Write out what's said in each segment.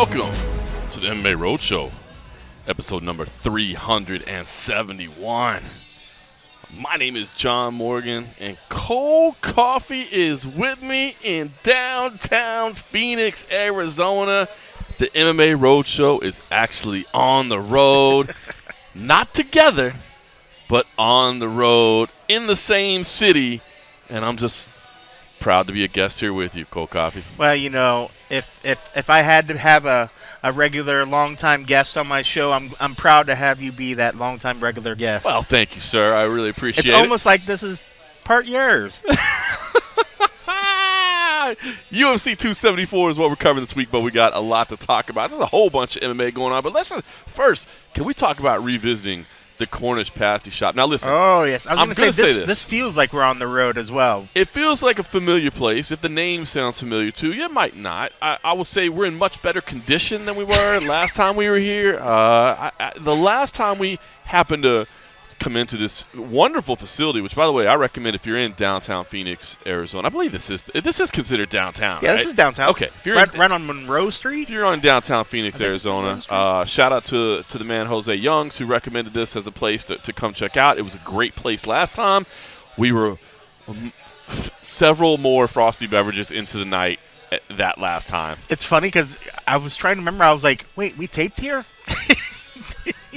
Welcome to the MMA Roadshow, episode number 371. My name is John Morgan, and Cold Coffee is with me in downtown Phoenix, Arizona. The MMA Roadshow is actually on the road, not together, but on the road in the same city, and I'm just proud to be a guest here with you, Cold Coffee. Well, you know, if I had to have a regular long-time guest on my show, I'm proud to have you be that long-time regular guest. Well, thank you, sir. I really appreciate it. It's almost like this is part yours. UFC 274 is what we're covering this week, but we got a lot to talk about. There's a whole bunch of MMA going on, but first, can we talk about revisiting the Cornish pasty shop? Now, listen. Oh, yes. I was going to say, this. This feels like we're on the road as well. It feels like a familiar place. If the name sounds familiar to you, it might not. I will say we're in much better condition than we were last time we were here. The last time we happened to come into this wonderful facility, which, by the way, I recommend if you're in downtown Phoenix, Arizona. I believe this is considered downtown. Yeah, right? This is downtown. Okay, if you're right on Monroe Street. If you're on downtown Phoenix, Arizona, shout out to the man Jose Youngs who recommended this as a place to come check out. It was a great place last time. We were several more frosty beverages into the night that last time. It's funny because I was trying to remember. I was like, wait, we taped here?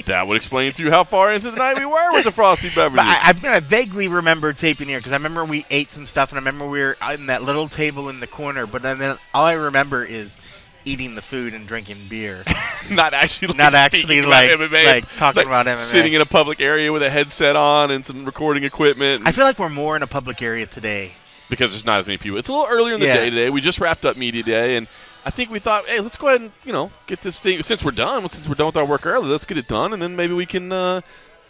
That would explain to you how far into the night we were with the frosty beverages. I vaguely remember taping here because I remember we ate some stuff, and I remember we were in that little table in the corner. But then all I remember is eating the food and drinking beer. Not actually like MMA, like talking about MMA. Sitting in a public area with a headset on and some recording equipment. I feel like we're more in a public area today. Because there's not as many people. It's a little earlier in the day today. We just wrapped up media day, and I think we thought, hey, let's go ahead and, get this thing. Since we're done with our work early, let's get it done, and then maybe we can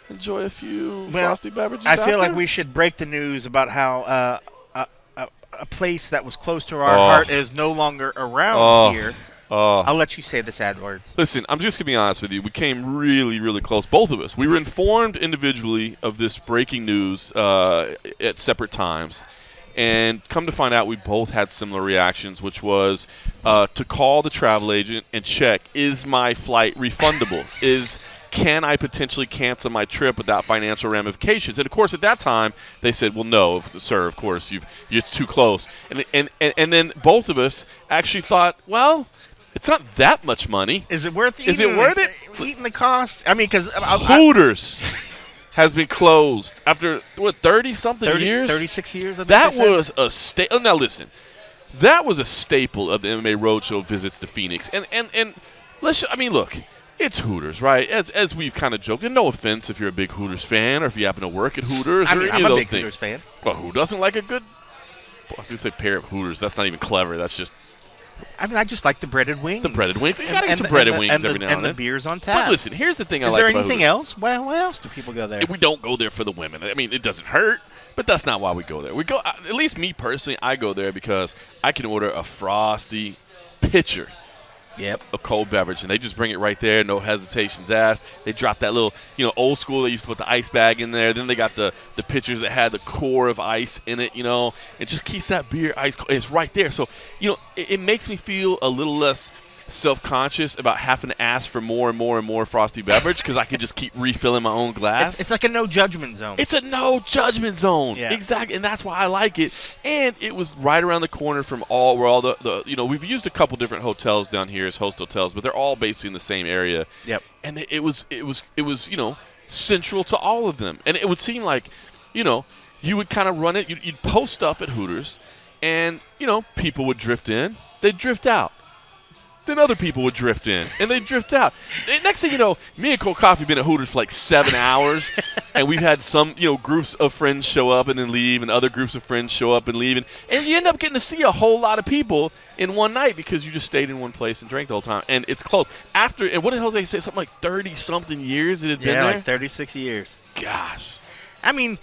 enjoy a few frosty beverages. I feel like we should break the news about how a place that was close to our heart is no longer around here. I'll let you say the sad words. Listen, I'm just going to be honest with you. We came really, really close, both of us. We were informed individually of this breaking news at separate times. And come to find out, we both had similar reactions, which was to call the travel agent and check, is my flight refundable? Can I potentially cancel my trip without financial ramifications? And, of course, at that time, they said, well, no, sir, of course, it's too close. And then both of us actually thought, well, it's not that much money. Is it worth it? Eating the cost? I mean, because Hooters has been closed after, 30-something years? 36 years, I think that was a staple. Now, listen, that was a staple of the MMA Roadshow visits to Phoenix. And look, it's Hooters, right? As we've kind of joked, and no offense if you're a big Hooters fan or if you happen to work at Hooters or any I'm of those a big things. Hooters fan. Well, who doesn't like a good, I was going to say pair of Hooters. That's not even clever. That's just. I just like the breaded wings. The breaded wings. You got to get some breaded wings every now and then. And the beer's on tap. But listen, here's the thing I like about Is about there anything Hooters. else? Well, why else do people go there? We don't go there for the women. I mean, it doesn't hurt, but that's not why we go there. We go, at least me personally, I go there because I can order a frosty pitcher of cold beverage, and they just bring it right there, no hesitations asked. They drop that little, old school, they used to put the ice bag in there. Then they got the pitchers that had the core of ice in it, It just keeps that beer ice cold. It's right there. So, it makes me feel a little less self-conscious about having to ask for more and more and more frosty beverage because I can just keep refilling my own glass. It's like a no-judgment zone. It's a no-judgment zone. Yeah. Exactly, and that's why I like it. And it was right around the corner from where all the we've used a couple different hotels down here as host hotels, but they're all basically in the same area. Yep. And it was central to all of them. And it would seem like, you would kind of run it. You'd post up at Hooters, and people would drift in. They'd drift out. Then other people would drift in, and they'd drift out. And next thing you know, me and Cold Coffee have been at Hooters for like 7 hours, and we've had some, groups of friends show up and then leave, and other groups of friends show up and leave. And you end up getting to see a whole lot of people in one night because you just stayed in one place and drank the whole time. And it's closed. And what did Jose say? Something like 30-something years it had been there? Yeah, like 36 years. Gosh. I mean,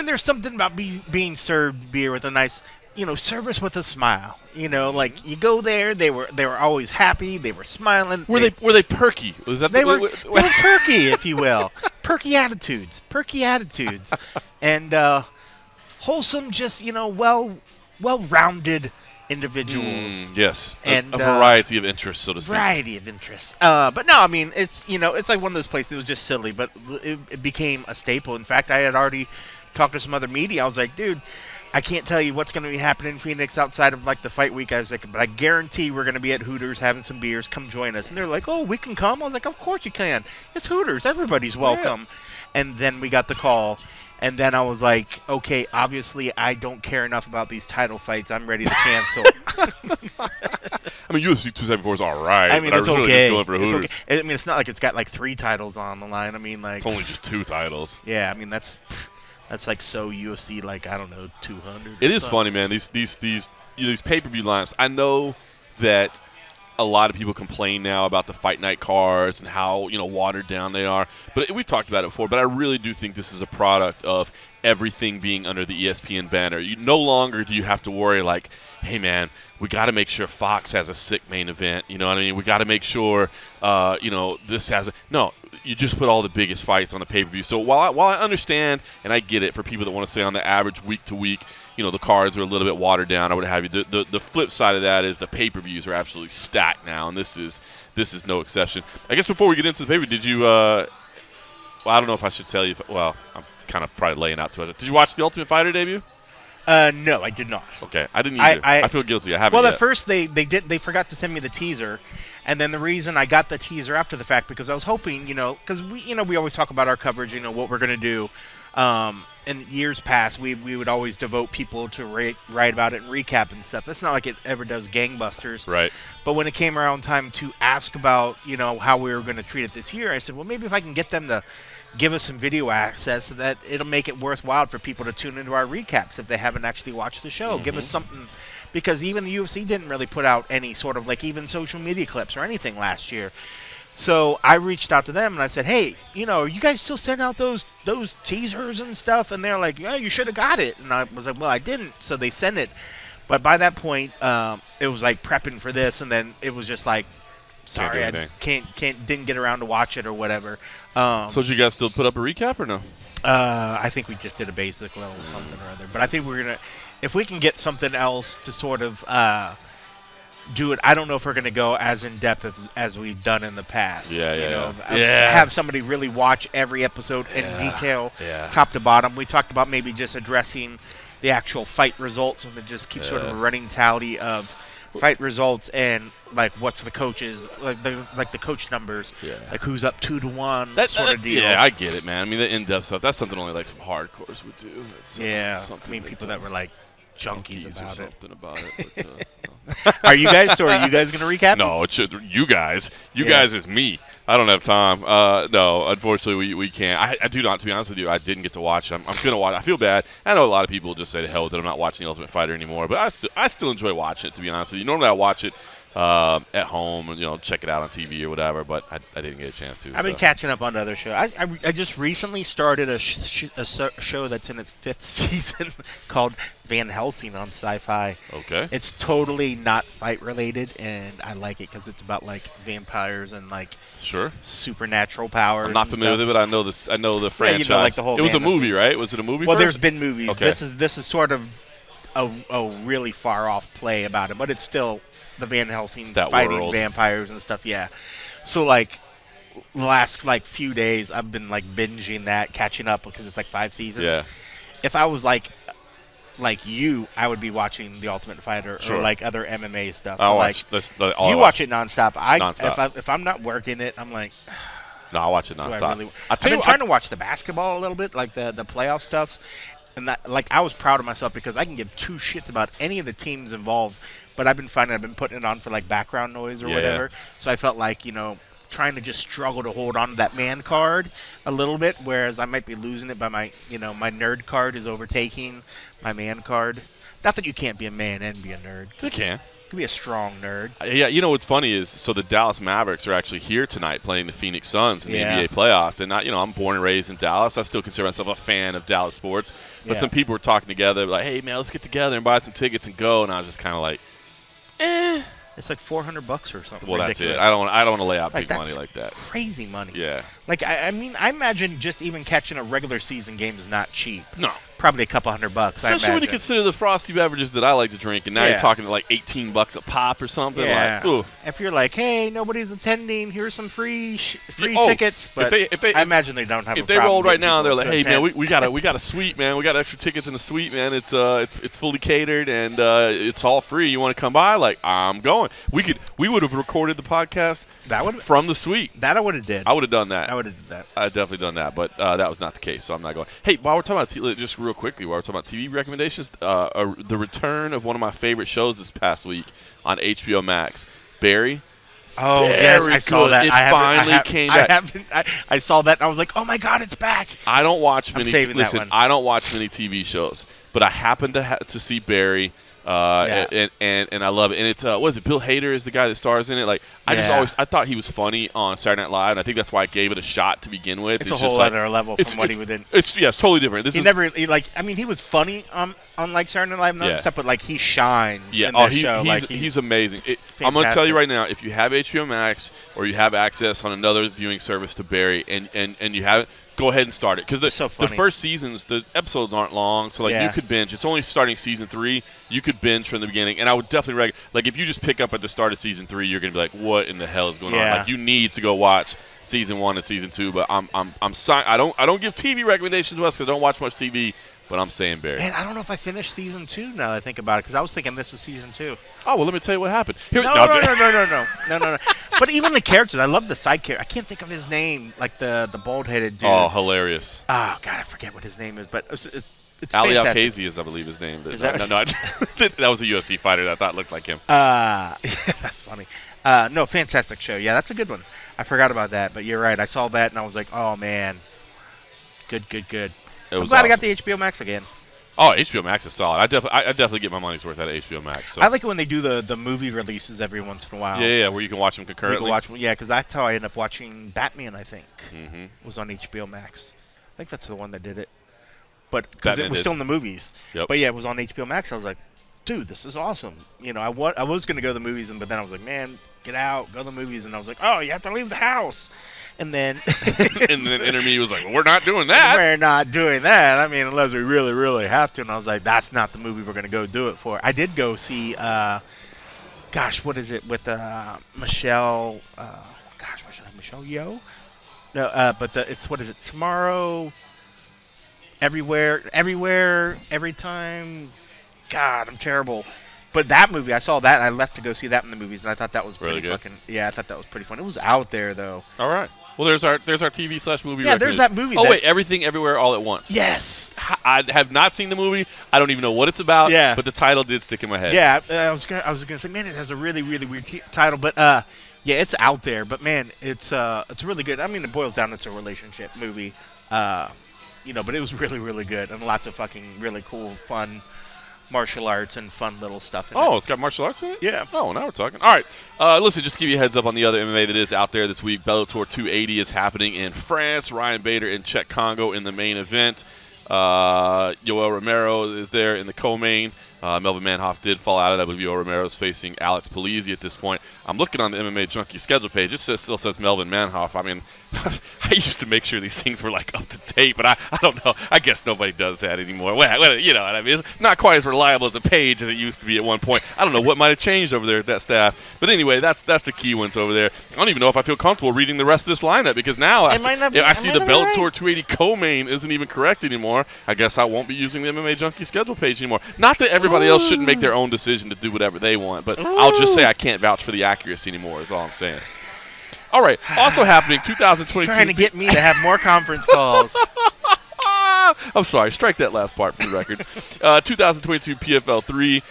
there's something about being served beer with a nice – service with a smile. Like you go there, they were always happy. They were smiling. Were they perky? Was that they were perky, if you will, perky attitudes, and wholesome, just well-rounded individuals. Yes, and a variety of interests, so to speak. Variety of interests. But no, I mean, it's it's like one of those places. It was just silly, but it became a staple. In fact, I had already talked to some other media. I was like, dude, I can't tell you what's going to be happening in Phoenix outside of like the fight week. I was like, but I guarantee we're going to be at Hooters having some beers. Come join us. And they're like, oh, we can come. I was like, of course you can. It's Hooters. Everybody's welcome. Yeah. And then we got the call. And then I was like, okay, obviously I don't care enough about these title fights. I'm ready to cancel. I mean, UFC 274 is all right. I mean, but it's I was okay. Really just going for Hooters. Okay. I mean, it's not like it's got like 3 titles on the line. I mean, like it's only just 2 titles. Yeah, I mean that's like so UFC, like I don't know, 200. It is funny, man. These pay-per-view lineups. I know that a lot of people complain now about the fight night cards and how watered down they are. But we've talked about it before. But I really do think this is a product of everything being under the ESPN banner. No longer do you have to worry like, hey man, we got to make sure Fox has a sick main event. You know what I mean? We got to make sure this has a no. You just put all the biggest fights on the pay-per-view. So while I understand and I get it for people that want to say on the average week to week, the cards are a little bit watered down, I would have you. The flip side of that is the pay-per-views are absolutely stacked now, and this is no exception. I guess before we get into the pay-per-view, did you? Well, I don't know if I should tell you. I'm kind of probably laying out to it. Did you watch the Ultimate Fighter debut? No, I did not. Okay, I didn't either. I feel guilty. I haven't. Well, yet. at first they forgot to send me the teaser, and then the reason I got the teaser after the fact because I was hoping, because we always talk about our coverage, what we're gonna do. In years past, we would always devote people to write about it and recap and stuff. It's not like it ever does gangbusters. Right. But when it came around time to ask about, how we were going to treat it this year, I said, well, maybe if I can get them to give us some video access so that it'll make it worthwhile for people to tune into our recaps if they haven't actually watched the show. Mm-hmm. Give us something. Because even the UFC didn't really put out any sort of like even social media clips or anything last year. So I reached out to them and I said, hey, are you guys still sending out those teasers and stuff? And they're like, yeah, you should have got it. And I was like, well, I didn't. So they sent it. But by that point, it was like prepping for this. And then it was just like, sorry, I didn't get around to watch it or whatever. So did you guys still put up a recap or no? I think we just did a basic level something or other. But I think we're going to, if we can get something else to sort of do it. I don't know if we're going to go as in depth as we've done in the past. Have somebody really watch every episode in detail, top to bottom. We talked about maybe just addressing the actual fight results and then just keep sort of a running tally of fight results and like what's the coaches like the coach numbers, like who's up 2-1, that sort of deal. Yeah, I get it, man. I mean, the in-depth stuff. That's something only like some hardcores would do. I mean, people that were like junkies about it. But, Are you guys going to recap? No, it should. You guys is me. I don't have time. No, unfortunately, we can't. I do not. To be honest with you, I didn't get to watch. I'm going to watch. I feel bad. I know a lot of people just say to hell with it. I'm not watching The Ultimate Fighter anymore, but I still enjoy watching it. To be honest with you, normally I watch it at home and check it out on TV or whatever, but I didn't get a chance to. I've been catching up on other shows. I just recently started a show that's in its 5th season called Van Helsing on Sci-Fi. Okay. It's totally not fight related, and I like it because it's about like vampires and like supernatural powers. I'm not familiar with it, but I know this. I know the franchise. Like the whole. It was a movie, right? Was it a movie? Well, first? there's been movies. Okay. This is sort of a really far off play about it, but it's still the Van Helsing's fighting world. Vampires and stuff. Yeah. So like the last like few days, I've been like binging that, catching up because it's like 5 seasons. Yeah. If I was like you, I would be watching The Ultimate Fighter or like other MMA stuff. I'll watch. You watch it nonstop. If I'm not working it, I'm like. No, I watch it nonstop. I've been trying to watch the basketball a little bit, like the playoff stuffs, and that like I was proud of myself because I can give 2 shits about any of the teams involved, but I've been finding I've been putting it on for like background noise or whatever. So I felt like trying to just struggle to hold on to that man card a little bit, whereas I might be losing it by my my nerd card is overtaking my man card. Not that you can't be a man and be a nerd. You can. You can be a strong nerd. Yeah, what's funny is so the Dallas Mavericks are actually here tonight playing the Phoenix Suns in the NBA playoffs. And I'm born and raised in Dallas. I still consider myself a fan of Dallas sports. But some people were talking together like, hey, man, let's get together and buy some tickets and go. And I was just kind of like, It's like $400 or something. Well, ridiculous. That's it. I don't want to lay out big money like that. Crazy money. Yeah. Like I mean, I imagine just even catching a regular season game is not cheap. No. probably a couple $100, I Especially imagine. when you consider the frosty beverages that I like to drink, and now you're talking to like $18 a pop or something. Yeah. Like, ooh. If you're like, hey, nobody's attending, here's some free tickets. But if they, I imagine they don't have. If a they problem rolled right getting now, they're people like, to hey man, attend. we got a suite, man. We got extra tickets in the suite, man. It's fully catered and it's all free. You want to come by? Like, I'm going. We would have recorded the podcast from the suite. That I would have did. I would have done that. I would have did that. I'd definitely done that, but that was not the case, so I'm not going. Hey, while we're talking about just real quickly, while we're talking about TV recommendations, the return of one of my favorite shows this past week on HBO Max, Barry. Oh, yes, I saw that. It finally came back. I saw that, and I was like, oh, my God, it's back. I don't watch many. Listen, I don't watch many TV shows, but I happened to see Barry. And I love it. And it's what is it? Bill Hader is the guy that stars in it. Like I thought he was funny on Saturday Night Live, and I think that's why I gave it a shot to begin with. It's a whole other level from what he was in. It's totally different. He was funny on like Saturday Night Live and stuff, but like he shines in this show. He's amazing. I'm going to tell you right now, if you have HBO Max or you have access on another viewing service to Barry, and you haven't, go ahead and start it, because the first seasons, the episodes aren't long, so you could binge. It's only starting season 3. You could binge from the beginning, and I would definitely if you just pick up at the start of season 3, you're gonna be like, what in the hell is going on? Like, you need to go watch season 1 and season 2. But I don't give TV recommendations to us because I don't watch much TV. But I'm saying Barry. Man, I don't know if I finished season 2 now that I think about it, because I was thinking this was season 2. Oh, well, let me tell you what happened. No. But even the characters, I love the side character. I can't think of his name, like the bald-headed dude. Oh, hilarious. Oh, God, I forget what his name is, but it's Ali fantastic. Al-Kazi is, I believe, his name. Is that no, that was a UFC fighter that I thought looked like him. That's funny. No, fantastic show. Yeah, that's a good one. I forgot about that, but you're right. I saw that, and I was like, oh, man. Good. I'm glad I got the HBO Max again. Oh, HBO Max is solid. I definitely get my money's worth out of HBO Max. So. I like it when they do the movie releases every once in a while. Yeah, where you can watch them concurrently. Because that's how I ended up watching Batman, I think. Mm-hmm. Was on HBO Max. I think that's the one that did it. But because it was still in the movies. Yep. But, yeah, it was on HBO Max. I was like, dude, this is awesome. You know, I was going to go to the movies, but then I was like, man, get out, go to the movies. And I was like, oh, you have to leave the house. And then Intermediate was like, well, we're not doing that. We're not doing that. I mean, unless we really, really have to. And I was like, that's not the movie we're going to go do it for. I did go see, what is it, with Michelle, Michelle Yeoh? No, but what is it, Tomorrow, Everywhere, Every Time. God, I'm terrible. But that movie, I saw that, and I left to go see that in the movies, and I thought that was pretty fucking. Yeah, I thought that was pretty fun. It was out there though. All right. Well, there's our TV/movie. Yeah, there's that movie. Oh wait, Everything Everywhere All at Once. Yes. I have not seen the movie. I don't even know what it's about. Yeah. But the title did stick in my head. Yeah, I was gonna say, man, it has a really, really weird title, but yeah, it's out there. But man, it's really good. I mean, it boils down to a relationship movie, but it was really, really good, and lots of fucking really cool, fun martial arts and fun little stuff in it. Oh, it's got martial arts in it? Yeah. Oh, now we're talking. All right. Listen, just to give you a heads up on the other MMA that is out there this week. Bellator 280 is happening in France. Ryan Bader and Czech Congo in the main event. Yoel Romero is there in the co-main. Melvin Manhoff did fall out of that, but Yoel Romero is facing Alex Polizzi at this point. I'm looking on the MMA Junkie schedule page. It still says Melvin Manhoff. I mean, I used to make sure these things were like up to date, but I don't know. I guess nobody does that anymore. You know what I mean? It's not quite as reliable as a page as it used to be at one point. I don't know what might have changed over there at that staff. But anyway, that's the key ones over there. I don't even know if I feel comfortable reading the rest of this lineup, because now I see the Bellator 280 co-main isn't even correct anymore. I guess I won't be using the MMA Junkie schedule page anymore. Not that everybody else shouldn't make their own decision to do whatever they want, but I'll just say I can't vouch for the accuracy anymore is all I'm saying. All right. Also happening, 2022. Trying to get me to have more conference calls. I'm sorry. Strike that last part from the record. 2022 PFL 3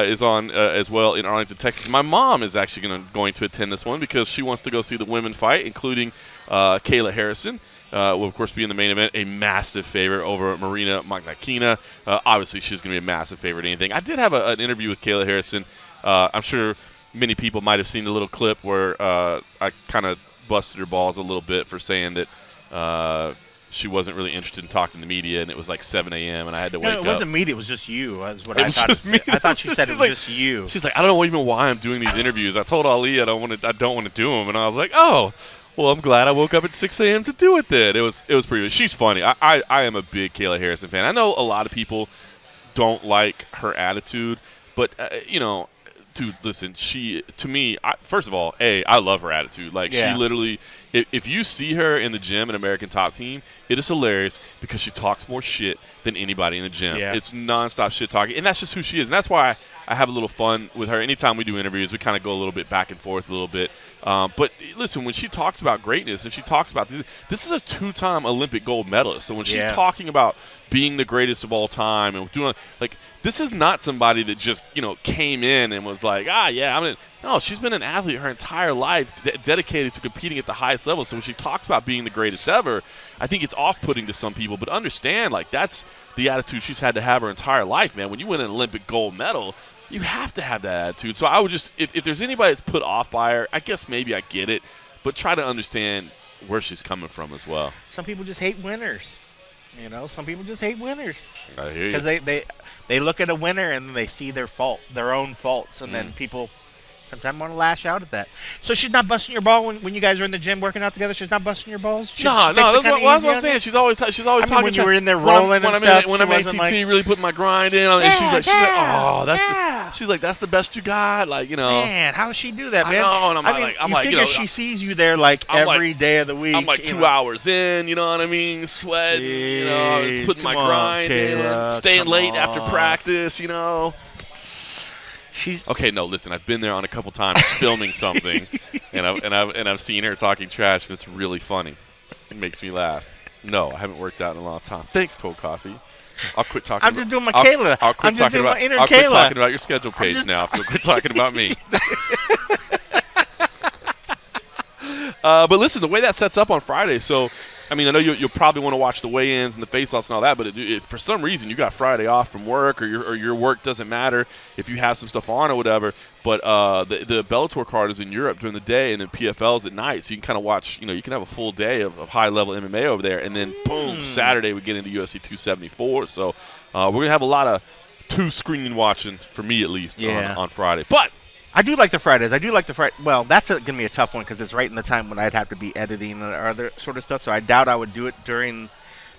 is on as well in Arlington, Texas. My mom is actually going to attend this one because she wants to go see the women fight, including Kayla Harrison. Will, of course, be in the main event, a massive favorite over Marina Magnakina. Obviously, she's going to be a massive favorite in anything. I did have an interview with Kayla Harrison. I'm sure many people might have seen the little clip where I kind of busted her balls a little bit for saying that she wasn't really interested in talking to the media, and it was like 7 a.m., and I had to wake up. No, it wasn't media. It was just you. That's what I thought. I thought she said it was just you. She's like, I don't know even why I'm doing these interviews. I told Ali I don't want to do them, and I was like, oh, Well, I'm glad I woke up at 6 a.m. to do it then. It was pretty good. She's funny. I am a big Kayla Harrison fan. I know a lot of people don't like her attitude, but, dude, listen, to me, first of all, I love her attitude. Like, she literally, if you see her in the gym in American Top Team, it is hilarious because she talks more shit than anybody in the gym. Yeah. It's nonstop shit talking, and that's just who she is. And that's why I have a little fun with her. Anytime we do interviews, we kind of go a little bit back and forth a little bit. But listen, when she talks about greatness, if she talks about this is a 2-time Olympic gold medalist. So when she's talking about being the greatest of all time and doing this is not somebody that just came in and was like, no, she's been an athlete her entire life, dedicated to competing at the highest level. So when she talks about being the greatest ever, I think it's off-putting to some people. But understand, that's the attitude she's had to have her entire life, man. When you win an Olympic gold medal, you have to have that attitude. So I would just, if there's anybody that's put off by her, I guess maybe I get it, but try to understand where she's coming from as well. Some people just hate winners. Some people just hate winners. I hear you. Because they look at a winner and then they see their own faults, and then people sometimes want to lash out at that. So she's not busting your ball when you guys are in the gym working out together? She's not busting your balls? No, that's what I'm saying. She's always talking. When you were in there rolling and stuff, when I'm ATT, really putting my grind in, and she's like, that's the best you got, Man, how does she do that, man? I know, and you figure she sees you there every day of the week. I'm 2 hours in, you know what I mean, sweating, putting my grind in, staying late after practice, Okay, no, listen, I've been there on a couple times filming something, and I've seen her talking trash, and it's really funny. It makes me laugh. No, I haven't worked out in a long time. Thanks, Cold Coffee. I'll quit talking. I'm just doing my Kayla. I'll quit talking about inner Kayla. I'll quit talking about your schedule page now. If you'll quit talking about me. But listen, the way that sets up on Friday, so I know you'll probably want to watch the weigh-ins and the face-offs and all that, but if for some reason you got Friday off from work or your work doesn't matter if you have some stuff on or whatever, but the Bellator card is in Europe during the day and then PFL's at night, so you can kind of watch, you can have a full day of high-level MMA over there, and then boom, Saturday we get into UFC 274, so we're going to have a lot of two-screen watching, for me at least, on Friday. But I do like the Fridays. Well, that's going to be a tough one because it's right in the time when I'd have to be editing and other sort of stuff. So I doubt I would do it during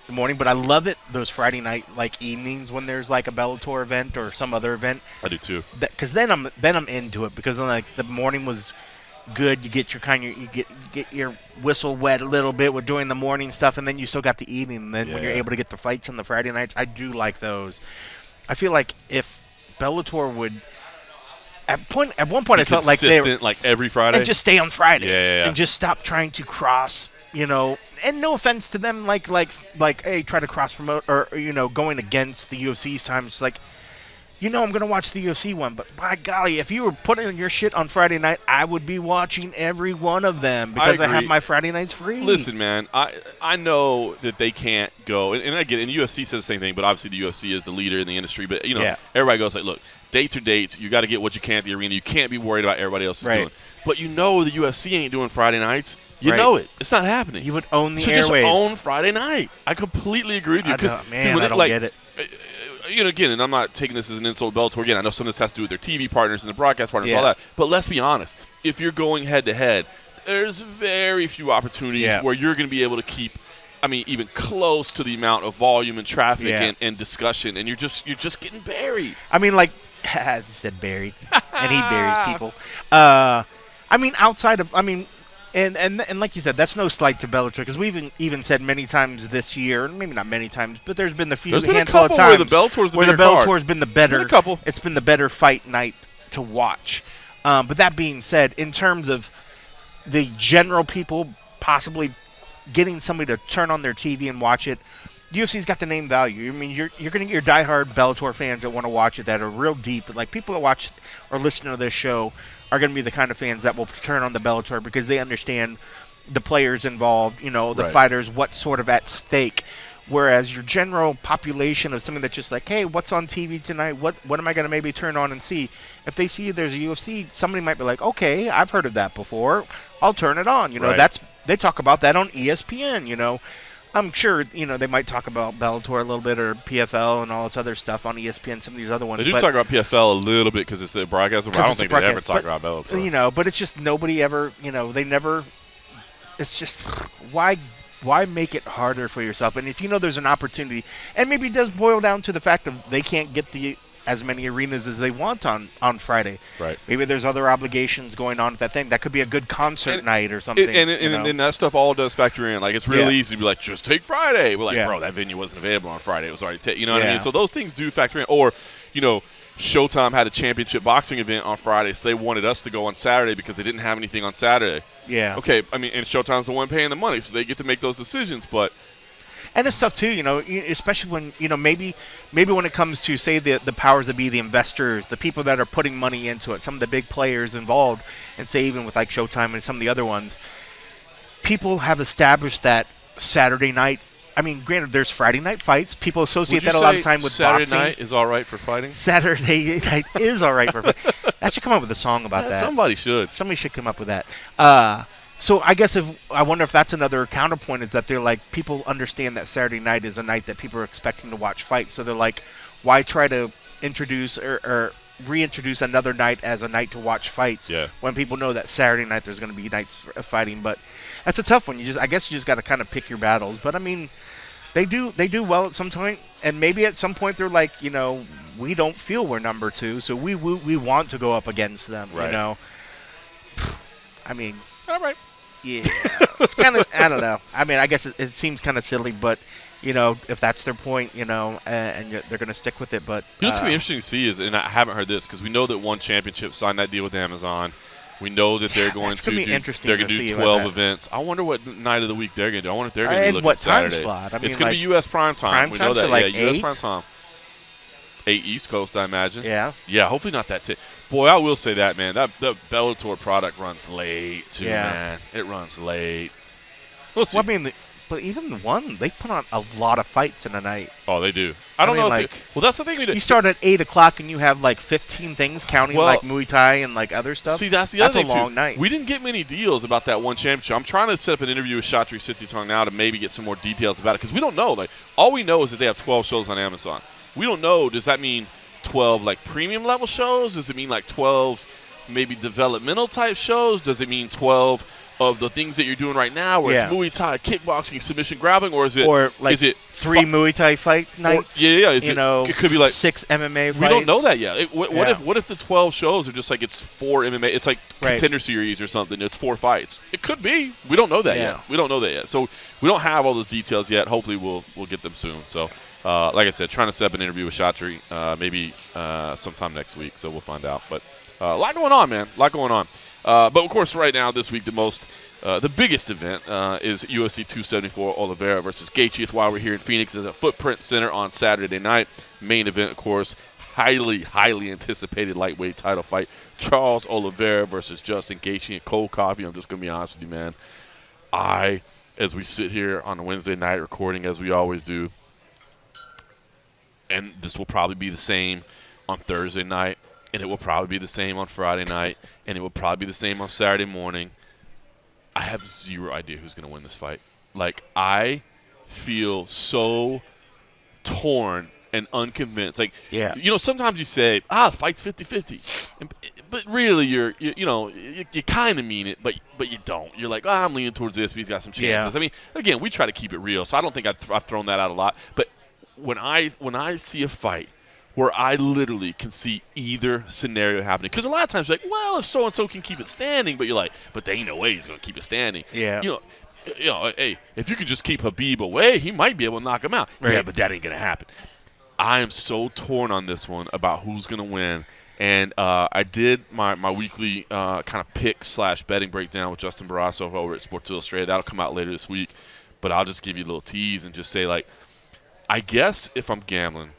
the morning. But I love it, those Friday night evenings when there's a Bellator event or some other event. I do too. Because then I'm into it because then the morning was good. You get you get your whistle wet a little bit with doing the morning stuff, and then you still got the evening. And then when you're able to get the fights on the Friday nights, I do like those. I feel like if Bellator would. At one point, I felt like they were every Friday, and just stay on Fridays, and just stop trying to cross, And no offense to them, hey, try to cross promote or going against the UFC's time. It's like, I'm gonna watch the UFC one, but by golly, if you were putting your shit on Friday night, I would be watching every one of them because I have my Friday nights free. Listen, man, I know that they can't go, and I get it, and the UFC says the same thing, but obviously the UFC is the leader in the industry. But everybody goes look. Dates are dates. You got to get what you can at the arena. You can't be worried about everybody else is doing. But the UFC ain't doing Friday nights. You know it. It's not happening. You would own the airwaves. Just own Friday night. I completely agree with you. I don't get it. Again, and I'm not taking this as an insult to Bellator. Again, I know some of this has to do with their TV partners and the broadcast partners and all that. But let's be honest. If you're going head-to-head, there's very few opportunities where you're going to be able to keep even close to the amount of volume and traffic and discussion, and you're just getting buried. You said buried, and he buries people. Outside of, and like you said, that's no slight to Bellator because we've even said many times this year, maybe not many times, but there's been handful of times where the Bellator's been the better. It's been the better fight night to watch. But that being said, in terms of the general people possibly getting somebody to turn on their TV and watch it, UFC's got the name value. You're going to get your diehard Bellator fans that want to watch it that are real deep. But people that watch or listen to this show are going to be the kind of fans that will turn on the Bellator because they understand the players involved, the fighters, what's sort of at stake. Whereas your general population of something that's just hey, what's on TV tonight? What am I going to maybe turn on and see? If they see there's a UFC, somebody might be like, okay, I've heard of that before. I'll turn it on. They talk about that on ESPN. I'm sure, they might talk about Bellator a little bit or PFL and all this other stuff on ESPN, some of these other ones. They do talk about PFL a little bit because it's the broadcast. I don't think they ever talk about Bellator. But it's just nobody ever, they never it's just why make it harder for yourself? And if you know there's an opportunity, and maybe it does boil down to the fact of they can't get as many arenas as they want on Friday. Right. Maybe there's other obligations going on with that thing. That could be a good concert night or something. And that stuff all does factor in. Like, it's really easy to be like, just take Friday. We're like, bro, that venue wasn't available on Friday. It was already taken. You know what I mean? So those things do factor in. Or, Showtime had a championship boxing event on Friday, so they wanted us to go on Saturday because they didn't have anything on Saturday. Yeah. Okay, I mean, and Showtime's the one paying the money, so they get to make those decisions. But and it's tough too, especially when maybe when it comes to, say, the powers that be, the investors, the people that are putting money into it, some of the big players involved, and say even with like Showtime and some of the other ones, people have established that Saturday night. I mean, granted, there's Friday night fights. People associate that a lot of time with Saturday boxing. night is all right for fighting? Saturday night is all right for fighting. I should come up with a song about that. Somebody should. Somebody should come up with that. So I guess I wonder if that's another counterpoint, is that they're like, people understand that Saturday night is a night that people are expecting to watch fights. So they're like, why try to introduce or reintroduce another night as a night to watch fights when people know that Saturday night there's going to be nights of fighting? But that's a tough one. I guess you just got to kind of pick your battles. But I mean, they do well at some point, and maybe at some point they're like, we don't feel we're number 2, so we want to go up against them. Right. I mean, all right. Yeah, it's kind of, I don't know. I mean, I guess it seems kind of silly, but if that's their point, and they're going to stick with it. But what's going to be interesting to see is, and I haven't heard this because we know that One Championship signed that deal with Amazon. We know that they're going to do 12 events. I wonder what night of the week they're going to do. I wonder if they're going to be looking at Saturdays. Slot? I mean, it's going to be U.S. prime time. We know that. Like U.S. prime time. 8 East Coast, I imagine. Yeah. Yeah, hopefully not that. Boy, I will say that, man. That Bellator product runs late, too, man. It runs late. We'll see. Well, I mean, but even one, they put on a lot of fights in a night. Oh, they do. I don't know. Well, that's the thing we do. You start at 8 o'clock and you have like 15 things, counting like Muay Thai and like other stuff. See, that's the other thing, That's a long night. We didn't get many deals about that One Championship. I'm trying to set up an interview with Shatri Sityodtong now to maybe get some more details about it, because we don't know. Like, all we know is that they have 12 shows on Amazon. We don't know. Does that mean 12 like premium level shows? Does it mean like 12 maybe developmental type shows? Does it mean 12 of the things that you're doing right now, where it's Muay Thai, kickboxing, submission grappling, or is it, is it 3 Muay Thai fight nights? It could be like 6 MMA fights. We don't know that yet. What if the 12 shows are just like it's 4 MMA? It's like Contender Series or something. It's 4 fights. It could be. We don't know that yet. We don't know that yet. So we don't have all those details yet. Hopefully we'll get them soon. So like I said, trying to set up an interview with Shatri maybe sometime next week. So we'll find out. But a lot going on, man. A lot going on. But of course, right now this week the biggest event is UFC 274 Oliveira versus Gaethje. It's why we're here in Phoenix at the Footprint Center on Saturday night. Main event, of course, highly anticipated lightweight title fight. Charles Oliveira versus Justin Gaethje and cold coffee. I'm just gonna be honest with you, man. As we sit here on a Wednesday night recording, as we always do, and this will probably be the same on Thursday night, and it will probably be the same on Friday night, and it will probably be the same on Saturday morning. I have zero idea who's going to win this fight. Like, I feel so torn and unconvinced. Like, sometimes you say, the fight's 50-50. But really, you kind of mean it, but you don't. You're like, I'm leaning towards this, but he's got some chances. Yeah. I mean, again, we try to keep it real, so I don't think I've thrown that out a lot. But when I see a fight where I literally can see either scenario happening, because a lot of times you're like, well, if so-and-so can keep it standing, but you're like, but there ain't no way he's going to keep it standing. Yeah. Hey, if you could just keep Khabib away, he might be able to knock him out. Right. Yeah, but that ain't going to happen. I am so torn on this one about who's going to win. And I did my weekly kind of pick/betting breakdown with Justin Barrasso over at Sports Illustrated. That'll come out later this week. But I'll just give you a little tease and just say, like, I guess if I'm gambling,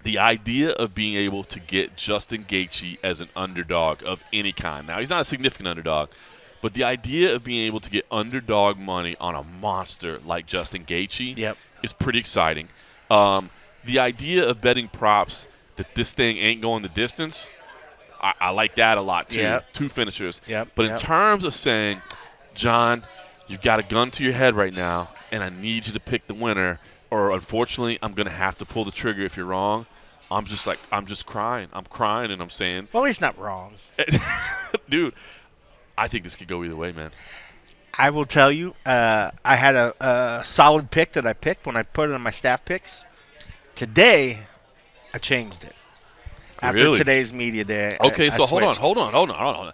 the idea of being able to get Justin Gaethje as an underdog of any kind. Now, he's not a significant underdog, but the idea of being able to get underdog money on a monster like Justin Gaethje is pretty exciting. The idea of betting props that this thing ain't going the distance, I like that a lot too. Yep. 2 finishers. Yep. But in terms of saying, John, you've got a gun to your head right now, and I need you to pick the winner, or unfortunately, I'm going to have to pull the trigger if you're wrong. I'm just crying. I'm crying, and I'm saying, well, he's not wrong. dude, I think this could go either way, man. I will tell you, I had a solid pick that I picked when I put it on my staff picks. Today, I changed it. After Really? today's media day. Okay, I so hold switched. on.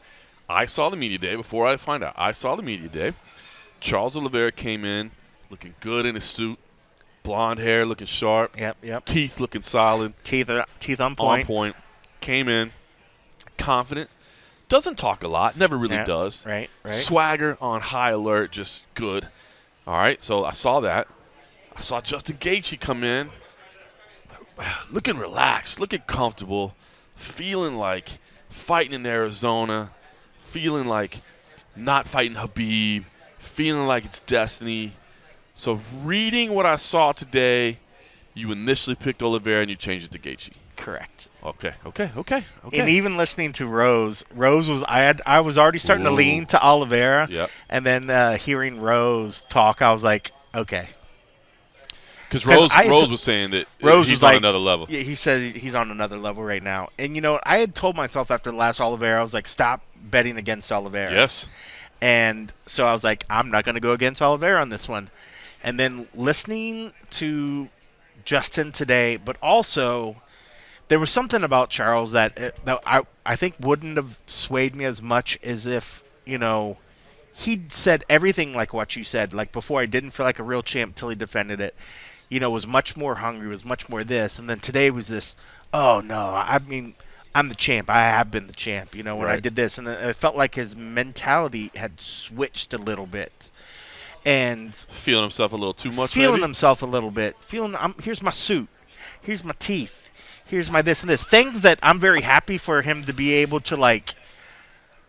I saw the media day before I find out. I saw the media day. Charles Oliveira came in looking good in his suit, blonde hair looking sharp, Yep. teeth looking solid, Teeth on point. on point. Came in confident. Doesn't talk a lot, never really Yeah, does. Right. Swagger on high alert, just good. All right, so I saw that. I saw Justin Gaethje come in, looking relaxed, looking comfortable, feeling like fighting in Arizona, feeling like not fighting Khabib, feeling like it's destiny. So reading what I saw today, you initially picked Oliveira and you changed it to Gaethje. Correct. Okay. And even listening to Rose was I was already starting to lean to Oliveira. Yep. And then hearing Rose talk, I was like, okay. Because 'Cause Rose was saying that Rose he's was on like, another level. Yeah, he says he's on another level right now. And, I had told myself after the last Oliveira, I was like, stop betting against Oliveira. Yes. And so I was like, I'm not going to go against Oliveira on this one. And then listening to Justin today, but also there was something about Charles that I think wouldn't have swayed me as much as if, he'd said everything like what you said. Like before, I didn't feel like a real champ till he defended it. Was much more hungry, was much more this. And then today was this, oh, no, I mean, I'm the champ. I have been the champ, when I did this. And it felt like his mentality had switched a little bit. And Feeling himself a little too much, feeling maybe? himself a little bit. Here's my suit. Here's my teeth. Here's my this and this. Things that I'm very happy for him to be able to,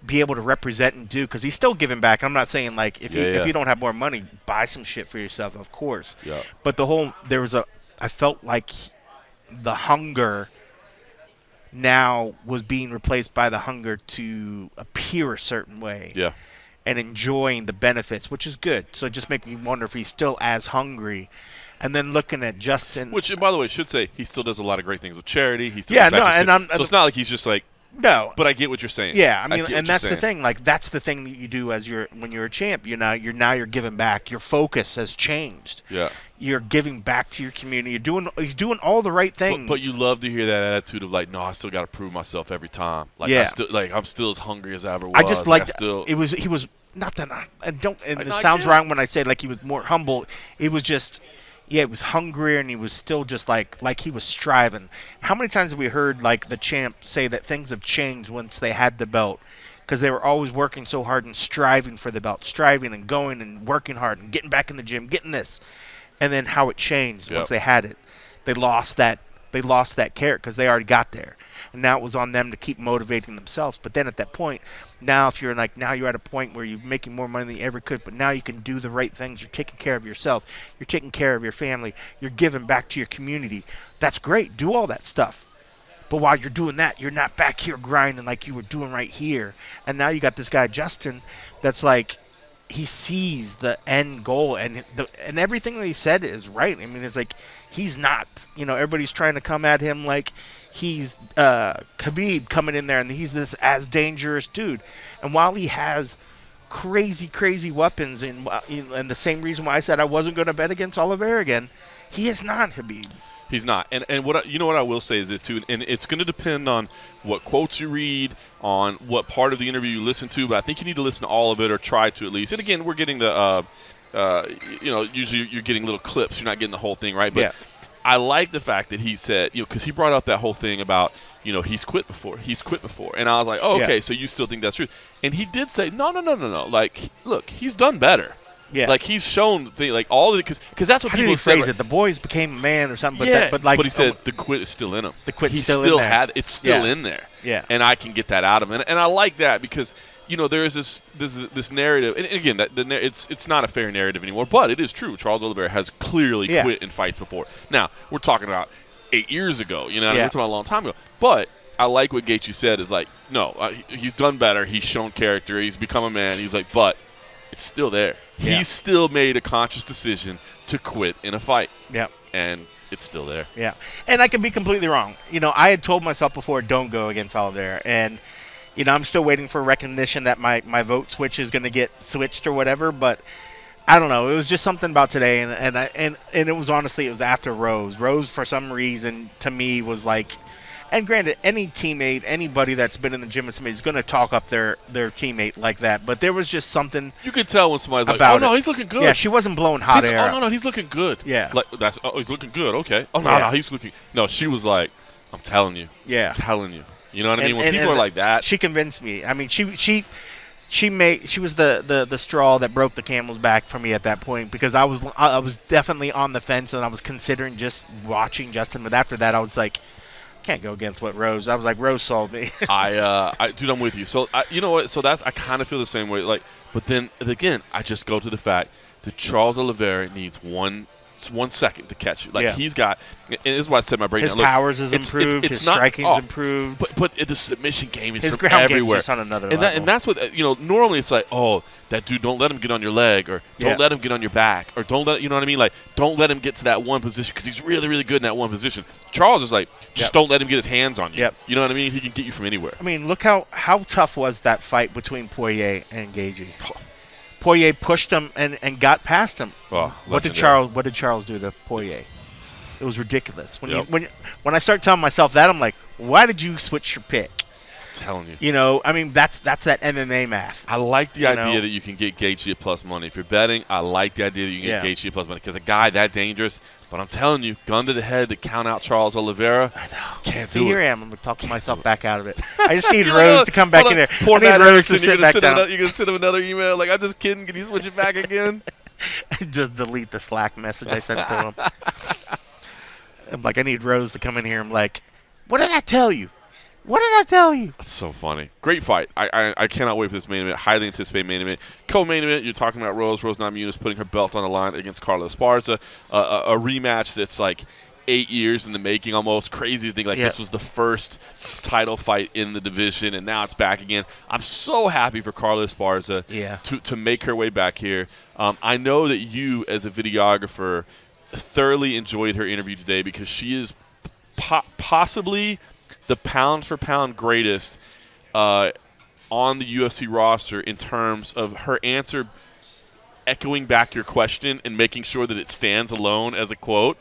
represent and do, because he's still giving back. I'm not saying, if you don't have more money, buy some shit for yourself, of course. Yeah. But I felt like the hunger now was being replaced by the hunger to appear a certain way. Yeah. And enjoying the benefits, which is good. So it just makes me wonder if he's still as hungry. And then looking at Justin, Which, and by the way, should say he still does a lot of great things with charity. He still Yeah, gives back no, his and kids. So it's not like he's just like, no, but I get what you're saying. yeah, I get mean, what and you're that's the saying. thing. That's the thing that you do when you're a champ. You're giving back. Your focus has changed. Yeah. You're giving back to your community. You're doing all the right things. But you love to hear that attitude of no, I still got to prove myself every time. Yeah. I'm still as hungry as I ever was. I just liked still. it. He was not that. And it I sounds get wrong when I say he was more humble. It was just. Yeah, it was hungrier, and he was still just like he was striving. How many times have we heard the champ say that things have changed once they had the belt? Because they were always working so hard and striving for the belt, striving and going and working hard and getting back in the gym, getting this. And then how it changed once they had it. They lost that carrot because they already got there. And now it was on them to keep motivating themselves. But then at that point, now if you're now you're at a point where you're making more money than you ever could, but now you can do the right things. You're taking care of yourself. You're taking care of your family. You're giving back to your community. That's great. Do all that stuff. But while you're doing that, you're not back here grinding like you were doing right here. And now you got this guy, Justin, that's he sees the end goal, and everything that he said is right. I mean, it's he's not. Everybody's trying to come at him like he's Khabib coming in there, and he's this as dangerous dude. And while he has crazy weapons, and the same reason why I said I wasn't going to bet against Oliveira again, he is not Khabib. He's not. And what I will say is this too, and it's going to depend on what quotes you read, on what part of the interview you listen to, but I think you need to listen to all of it, or try to at least. And again, we're getting the usually you're getting little clips, you're not getting the whole thing, right? But Yeah. I like the fact that he said, because he brought up that whole thing about, he's quit before. And I was like, oh, okay, so you still think that's true. And he did say, no. Look, he's done better. Yeah. He's shown all of it, because that's what How did people he say. phrase it? The boys became a man or something. Yeah, but he said the quit is still in him. The quit's he still in there. It's still in there. Yeah. And I can get that out of him. And I like that because, there is this narrative. And again, it's not a fair narrative anymore, but it is true. Charles Oliveira has clearly quit in fights before. Now, we're talking about 8 years ago. We're talking about a long time ago. But I like what Gaethje said is no, he's done better. He's shown character. He's become a man. He's but it's still there. Yeah. He's still made a conscious decision to quit in a fight. Yeah. And it's still there. Yeah. And I can be completely wrong. I had told myself before, don't go against Oliveira. And, You know, I'm still waiting for recognition that my vote switch is going to get switched or whatever, but I don't know. It was just something about today, and it was honestly, it was after Rose. Rose, for some reason, to me, was like, and granted, any teammate, anybody that's been in the gym with somebody is going to talk up their teammate like that, but there was just something. You could tell when somebody's like, about "Oh no, it. he's looking good." Yeah, she wasn't blowing hot air. Oh no, he's looking good. Yeah, like that's. Oh, he's looking good. Okay. Oh no, Yeah. no, he's looking. No, she was like, "I'm telling you." Yeah. I'm telling you. You know what I mean? When people are like that, she convinced me. I mean, she was the straw that broke the camel's back for me at that point, because I was definitely on the fence and I was considering just watching Justin, but after that I was like, can't go against what Rose. I was like, Rose sold me. Dude, I'm with you. So you know what? So I kind of feel the same way. Like, but then again, I just go to the fact that Charles Oliveira needs one second to catch you. Like, he's got, and this is why I said my breakdown. His powers is improved. His striking's improved. But the submission game is his from ground everywhere. Game just on another level. And that's what, you know, normally it's like, oh, that dude, don't let him get on your leg, or don't let him get on your back, or don't let, you know what I mean? Like, don't let him get to that one position, because he's really, really good in that one position. Charles is like, just don't let him get his hands on you. Yep. You know what I mean? He can get you from anywhere. I mean, look how tough was that fight between Poirier and Gaethje. Poirier pushed him and got past him. Oh, what did Charles do to Poirier? It was ridiculous. When I start telling myself that, I'm like, why did you switch your pick? I'm telling you. You know, I mean, that's that MMA math. I like the idea that you can get Gaethje at plus money. If you're betting, I like the idea that you can get Gaethje at plus money, because a guy that dangerous. But I'm telling you, gun to the head to count out Charles Oliveira. I know. Can't do it. Here I am. I'm going to talk myself back out of it. I just need Rose to come back in there. Poor I need Matt Rose to Harrison, sit back down. You're going to send him another email. Like, I'm just kidding. Can you switch it back again? Just delete the Slack message I sent to him. I'm like, I need Rose to come in here. I'm like, what did I tell you? What did I tell you? That's so funny. Great fight. I cannot wait for this main event. Highly anticipated main event. Co-main event, you're talking about Rose Namajunas putting her belt on the line against Carla Esparza. A rematch that's like 8 years in the making almost. Crazy to think this was the first title fight in the division, and now it's back again. I'm so happy for Carla Esparza to make her way back here. I know that you, as a videographer, thoroughly enjoyed her interview today, because she is possibly the pound-for-pound greatest on the UFC roster in terms of her answer echoing back your question and making sure that it stands alone as a quote.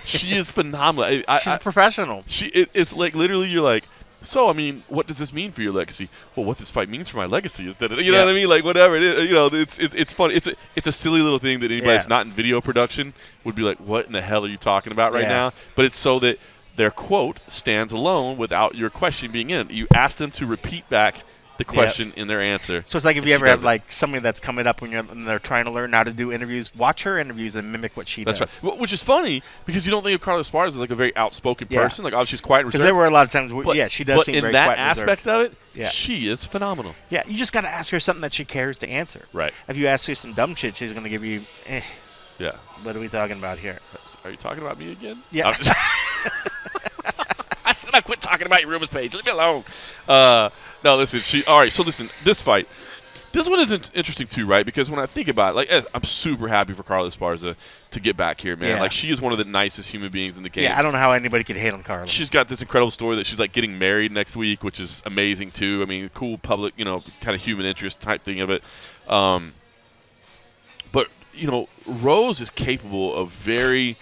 She is phenomenal. She's a professional. It's like, literally, you're like, so, I mean, what does this mean for your legacy? Well, what this fight means for my legacy is that, you know what I mean? Like, whatever it is, you know, it's fun. It's a silly little thing that anybody that's not in video production would be like, what in the hell are you talking about right now? But it's so that their quote stands alone without your question being in it. You ask them to repeat back the question in their answer. So it's like, if you ever have like somebody that's coming up when they're trying to learn how to do interviews, watch her interviews and mimic what she does. That's right. Which is funny, because you don't think of Carla Esparza as like a very outspoken person. Like, oh, she's quiet and reserved. Because there were a lot of times, she does seem very quiet and reserved. But in that aspect of it, she is phenomenal. Yeah, you just got to ask her something that she cares to answer. Right. If you ask her some dumb shit, she's going to give you, yeah. What are we talking about here? Are you talking about me again? Yeah. I said I quit talking about your rumors page. Leave me alone. No, listen. All right, so listen, this fight. This one is interesting too, right? Because when I think about it, like, I'm super happy for Carla Esparza to get back here, man. Like, she is one of the nicest human beings in the game. Yeah, I don't know how anybody could hate on Carla. She's got this incredible story that she's like getting married next week, which is amazing too. I mean, cool public, you know, kind of human interest type thing of it. But, you know, Rose is capable of very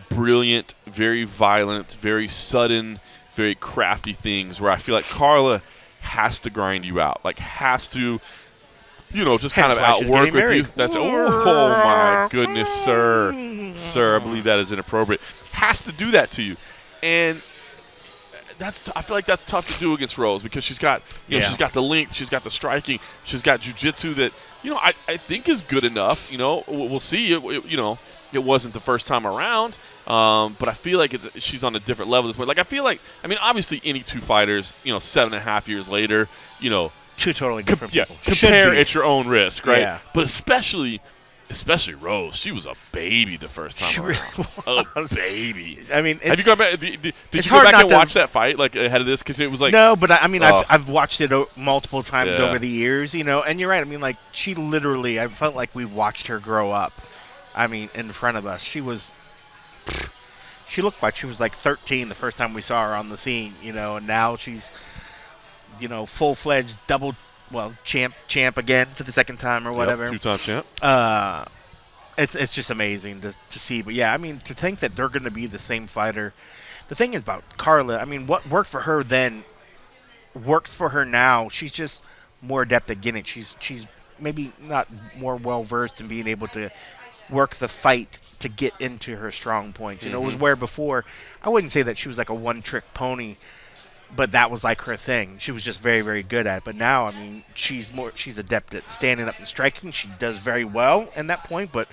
brilliant, very violent, very sudden, very crafty things, where I feel like Carla has to grind you out, like has to, you know, just kind of outwork with you. That's oh my goodness, sir, I believe that is inappropriate. Has to do that to you, and I feel like that's tough to do against Rose, because she's got, you know, she's got the length, she's got the striking, she's got jiu-jitsu that, you know, I think is good enough. You know, we'll see. You know, it wasn't the first time around. But I feel like she's on a different level this way. Like, I feel like, I mean, obviously any two fighters, you know, 7.5 years later, you know, two totally different people. Compare at your own risk, right? Yeah. But especially Rose, she was a baby the first time around. Really was. A baby. I mean, have you gone back? Did you go back and watch that fight like ahead of this? Because it was like, no, but I mean, I've watched it multiple times over the years, you know. And you're right. I mean, like, she literally, I felt like we watched her grow up. I mean, in front of us, she looked like she was like 13 the first time we saw her on the scene, you know, and now she's full-fledged champ again for the second time or whatever. Yep, 2-time champ. It's just amazing to see. But yeah, I mean, to think that they're going to be the same fighter. The thing is about Carla, I mean, what worked for her then works for her now. She's just more adept at getting it. She's maybe not more well-versed in being able to work the fight to get into her strong points. It was where before, I wouldn't say that she was like a one-trick pony, but that was like her thing. She was just very, very good at it. But now, I mean, she's adept at standing up and striking. She does very well in that point. But,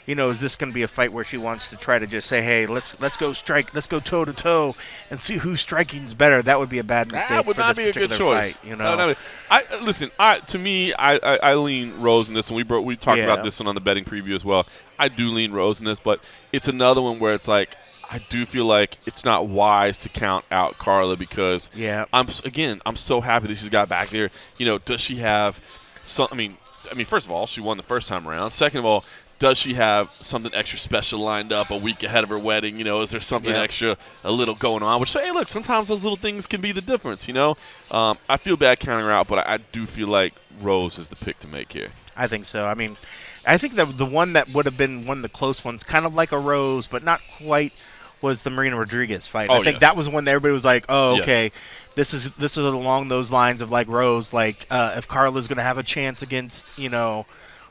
is this going to be a fight where she wants to try to just say, hey, let's go strike, let's go toe-to-toe and see who's striking's better? That would be a bad mistake. That would not be a good choice. Fight, To me, I lean Rose in this one. We talked about this one on the betting preview as well. I do lean Rose in this, but it's another one where it's like, I do feel like it's not wise to count out Carla because I'm so happy that she's got back there. Does she have some? I mean, first of all, she won the first time around. Second of all, does she have something extra special lined up a week ahead of her wedding? Is there something extra, a little going on? Which, hey, look, sometimes those little things can be the difference. I feel bad counting her out, but I do feel like Rose is the pick to make here. I think so. I mean, I think that the one that would have been one of the close ones, kind of like a Rose, but not quite, was the Marina Rodriguez fight. I think that was when everybody was like, oh, okay, this is along those lines of like Rose, like if Carla's going to have a chance against,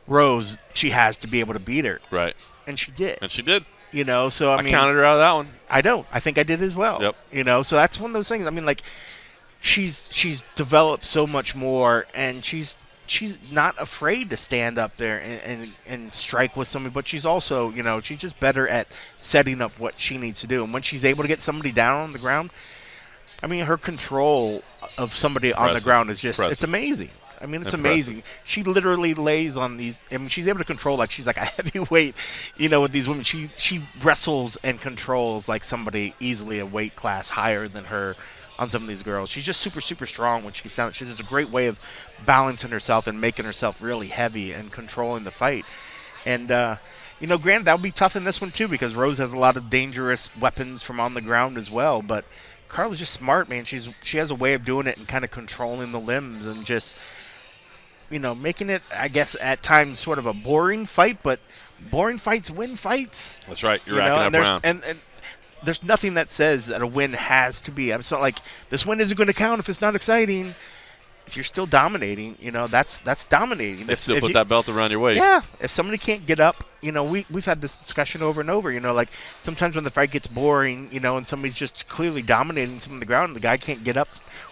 Rose, she has to be able to beat her. Right. And she did. So I counted her out of that one. I think I did as well. Yep. So that's one of those things. I mean, like, she's developed so much more, and she's not afraid to stand up there and strike with somebody, but she's also, she's just better at setting up what she needs to do. And when she's able to get somebody down on the ground, I mean, her control of somebody on the ground is just, it's amazing. I mean, it's amazing. She literally lays on these. I mean, she's able to control like she's like a heavyweight, with these women. She wrestles and controls like somebody easily a weight class higher than her on some of these girls. She's just super, super strong when she's down. She has a great way of balancing herself and making herself really heavy and controlling the fight. And, granted, that would be tough in this one too because Rose has a lot of dangerous weapons from on the ground as well. But Carla's just smart, man. She has a way of doing it and kind of controlling the limbs and just, making it, I guess, at times sort of a boring fight, but boring fights win fights. That's right. You're racking up rounds. And there's nothing that says that a win has to be. I'm so like, this win isn't going to count if it's not exciting. If you're still dominating, that's dominating. They still put that belt around your waist. Yeah. If somebody can't get up, we've had this discussion over and over. Like sometimes when the fight gets boring, and somebody's just clearly dominating some on the ground, and the guy can't get up,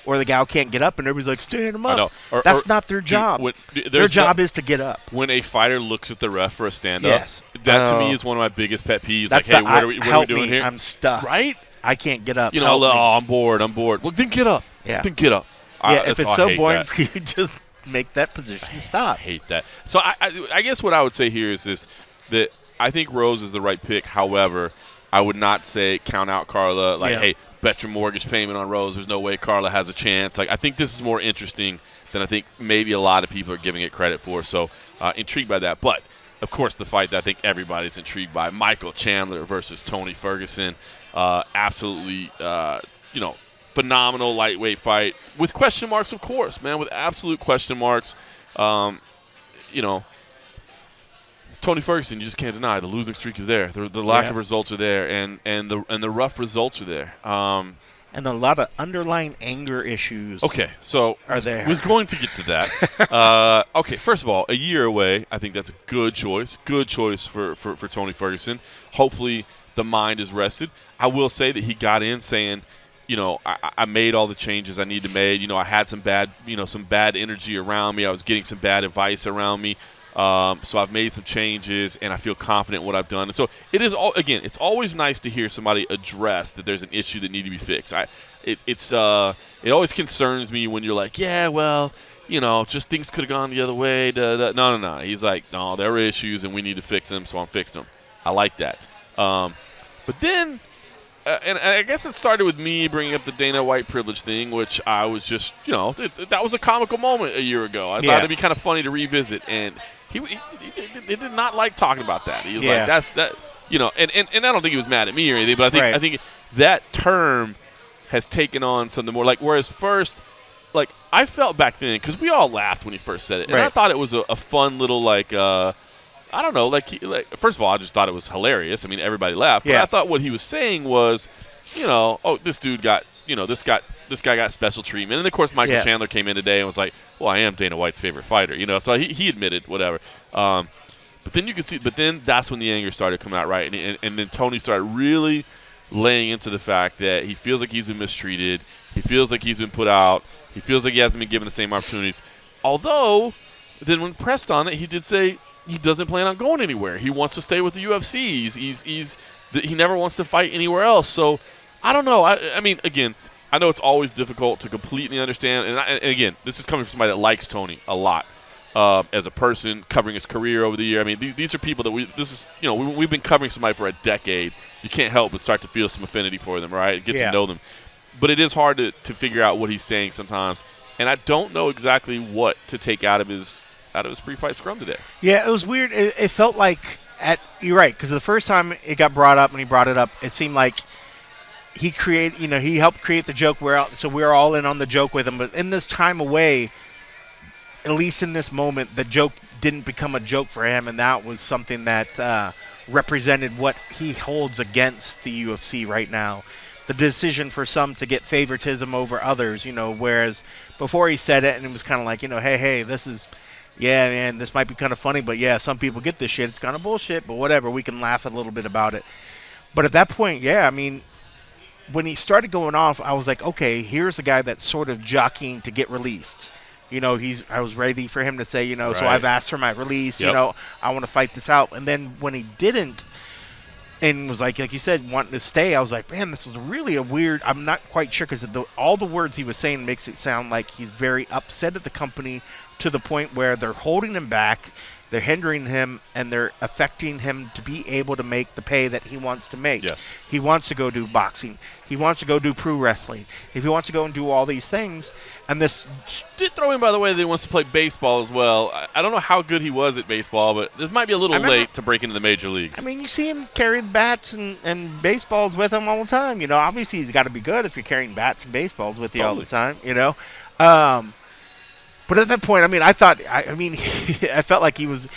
or the gal can't get up, and everybody's like, stand him up. That's not their job. Their job is to get up. When a fighter looks at the ref for a stand-up, that to me is one of my biggest pet peeves. Like, hey, what are we doing here? I'm stuck. Right? I can't get up. I'm bored. Well, then get up. Yeah. Then get up. If it's so boring for you, just make that position stop. I hate that. So I guess what I would say here is this, that I think Rose is the right pick. However, I would not say count out Carla. Hey, bet your mortgage payment on Rose. There's no way Carla has a chance. Like, I think this is more interesting than I think maybe a lot of people are giving it credit for. So intrigued by that. But, of course, the fight that I think everybody's intrigued by, Michael Chandler versus Tony Ferguson. Absolutely, phenomenal lightweight fight with question marks, of course, man, with absolute question marks. Tony Ferguson, you just can't deny the losing streak is there. The lack of results are there, and the rough results are there. And a lot of underlying anger issues. Okay, so are there? I was going to get to that. Okay, first of all, a year away. I think that's a good choice. Good choice for Tony Ferguson. Hopefully, the mind is rested. I will say that he got in saying, I made all the changes I need to make. I had some bad energy around me. I was getting some bad advice around me. So I've made some changes, and I feel confident in what I've done. And so it is it's always nice to hear somebody address that there's an issue that needs to be fixed. It always concerns me when you're like, just things could have gone the other way. No. He's like, no, there are issues, and we need to fix them, so I'm fixing them. I like that. But then, and I guess it started with me bringing up the Dana White privilege thing, which I was just, that was a comical moment a year ago. I thought it'd be kind of funny to revisit, and he did not like talking about that. He was like, that's that, and I don't think he was mad at me or anything, but I think that term has taken on something more. Like, whereas first like I felt back then because we all laughed when he first said it, and I Right. thought it was a fun little like I don't know, like first of all, I just thought it was hilarious. I mean, everybody laughed, but Yeah. I thought what he was saying was, oh, this dude got, this guy got special treatment, and of course Michael Yeah. Chandler came in today and was like, well, I am Dana White's favorite fighter, so he admitted whatever. But then you can see, but then that's when the anger started coming out, right? And then Tony started really laying into the fact that he feels like he's been mistreated. He feels like he's been put out. He feels like he hasn't been given the same opportunities. Although, then when pressed on it, he did say he doesn't plan on going anywhere. He wants to stay with the UFC. He never wants to fight anywhere else. So, I don't know. I mean, again, I know it's always difficult to completely understand. And again, this is coming from somebody that likes Tony a lot. As a person covering his career over the year. I mean, these are people that we've been covering somebody for a decade. You can't help but start to feel some affinity for them, right? Get to know them. But it is hard to figure out what he's saying sometimes. And I don't know exactly what to take out of his pre-fight scrum today. Yeah, it was weird. It felt like you're right, because the first time it got brought up and he brought it up, it seemed like he helped create the joke. So we're all in on the joke with him. But in this time away, at least in this moment, the joke didn't become a joke for him, and that was something that represented what he holds against the UFC right now. The decision for some to get favoritism over others, whereas before he said it and it was kind of like, hey, this might be kind of funny, but yeah, some people get this shit. It's kind of bullshit, but whatever. We can laugh a little bit about it. But at that point, yeah, I mean, when he started going off, I was like, okay, here's a guy that's sort of jockeying to get released. I was ready for him to say, Right. So I've asked for my release, Yep. I want to fight this out. And then when he didn't and was like you said, wanting to stay, I was like, man, this is really a weird, I'm not quite sure because all the words he was saying makes it sound like he's very upset at the company to the point where they're holding him back. They're hindering him, and they're affecting him to be able to make the pay that he wants to make. Yes. He wants to go do boxing. He wants to go do pro wrestling. If he wants to go and do all these things, and this Did throw in, by the way, that he wants to play baseball as well. I don't know how good he was at baseball, but this might be a little late to break into the major leagues. I mean, you see him carry bats and baseballs with him all the time. Obviously he's got to be good if you're carrying bats and baseballs with you all the time. But at that point, I mean, I felt like he was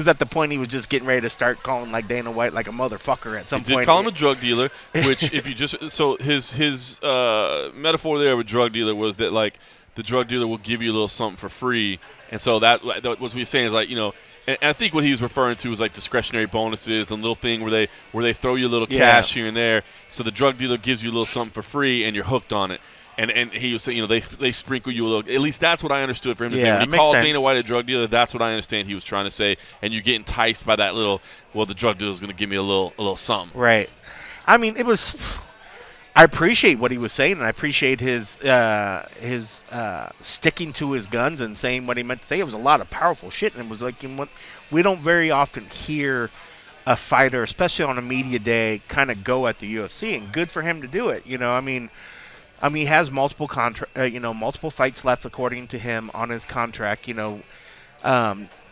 at the point he was just getting ready to start calling like Dana White like a motherfucker at some point. He did call him a drug dealer, which if you his metaphor there of a drug dealer was that like the drug dealer will give you a little something for free, and so that what he was saying is like and I think what he was referring to was like discretionary bonuses and little thing where they throw you a little cash here and there, so the drug dealer gives you a little something for free and you're hooked on it. And he was saying, they sprinkle you a little. At least that's what I understood for him to say. When he called Dana White a drug dealer, that's what I understand he was trying to say. And you get enticed by that little, well, the drug dealer's going to give me a little something. Right. I mean, I appreciate what he was saying, and I appreciate his sticking to his guns and saying what he meant to say. It was a lot of powerful shit, and it was like we don't very often hear a fighter, especially on a media day, kind of go at the UFC, and good for him to do it. I mean, he has multiple fights left, according to him, on his contract.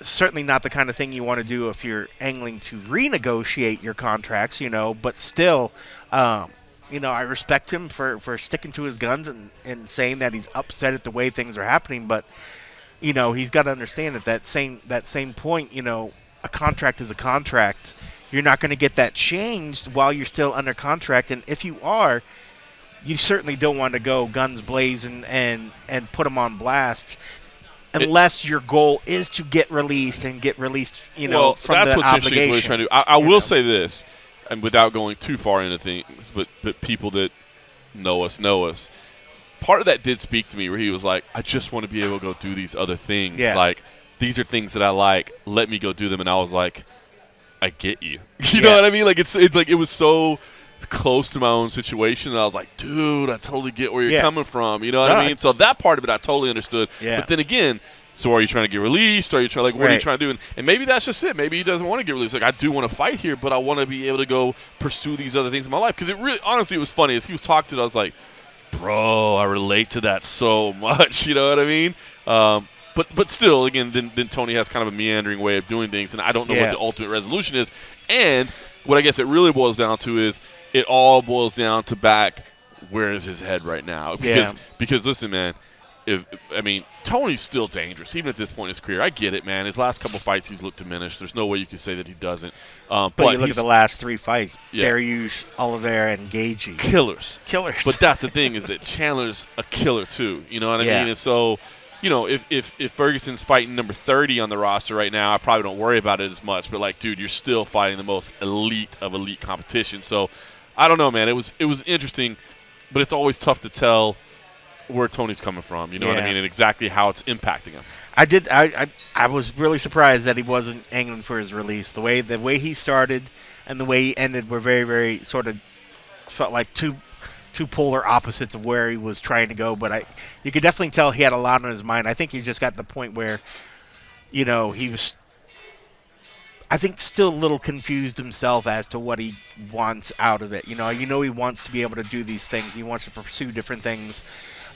Certainly not the kind of thing you want to do if you're angling to renegotiate your contracts. But still, I respect him for sticking to his guns and saying that he's upset at the way things are happening. But he's got to understand that same point. A contract is a contract. You're not going to get that changed while you're still under contract, and if you are, you certainly don't want to go guns blazing and put them on blast unless your goal is to get released from that's the what's obligation. Interesting is what he's trying to do. I will say this, and without going too far into things, but people that know us. Part of that did speak to me where he was like, I just want to be able to go do these other things. Yeah. Like, these are things that I like. Let me go do them. And I was like, I get you. You know what I mean? Like, it's like it was so close to my own situation, and I was like, dude, I totally get where you're coming from. You know what I mean? So that part of it I totally understood. Yeah. But then again, so are you trying to get released? Are you trying, like, what are you trying to do? And maybe that's just it. Maybe he doesn't want to get released. Like, I do want to fight here, but I want to be able to go pursue these other things in my life. Because it really, honestly, it was funny. As he was talking to it, I was like, bro, I relate to that so much. You know what I mean? But still, again, then Tony has kind of a meandering way of doing things, and I don't know what the ultimate resolution is. And what I guess it really boils down to is it all boils down to back, where is his head right now? Because listen, man, I mean, Tony's still dangerous, even at this point in his career. I get it, man. His last couple fights, he's looked diminished. There's no way you can say that he doesn't. But you look at the last 3 fights, Dariush, Oliveira, and Gaethje. Killers. Killers. But that's the thing, is that Chandler's a killer too. You know what I mean? And so, you know, if Ferguson's fighting number 30 on the roster right now, I probably don't worry about it as much. But, like, dude, you're still fighting the most elite of elite competition. So, I don't know, man. It was interesting, but it's always tough to tell where Tony's coming from, you know what I mean, and exactly how it's impacting him. I was really surprised that he wasn't angling for his release. The way he started and the way he ended were very, very sort of felt like two polar opposites of where he was trying to go. But you could definitely tell he had a lot on his mind. I think he just got to the point where, you know, he was, I think, still a little confused himself as to what he wants out of it. You know, he wants to be able to do these things. He wants to pursue different things.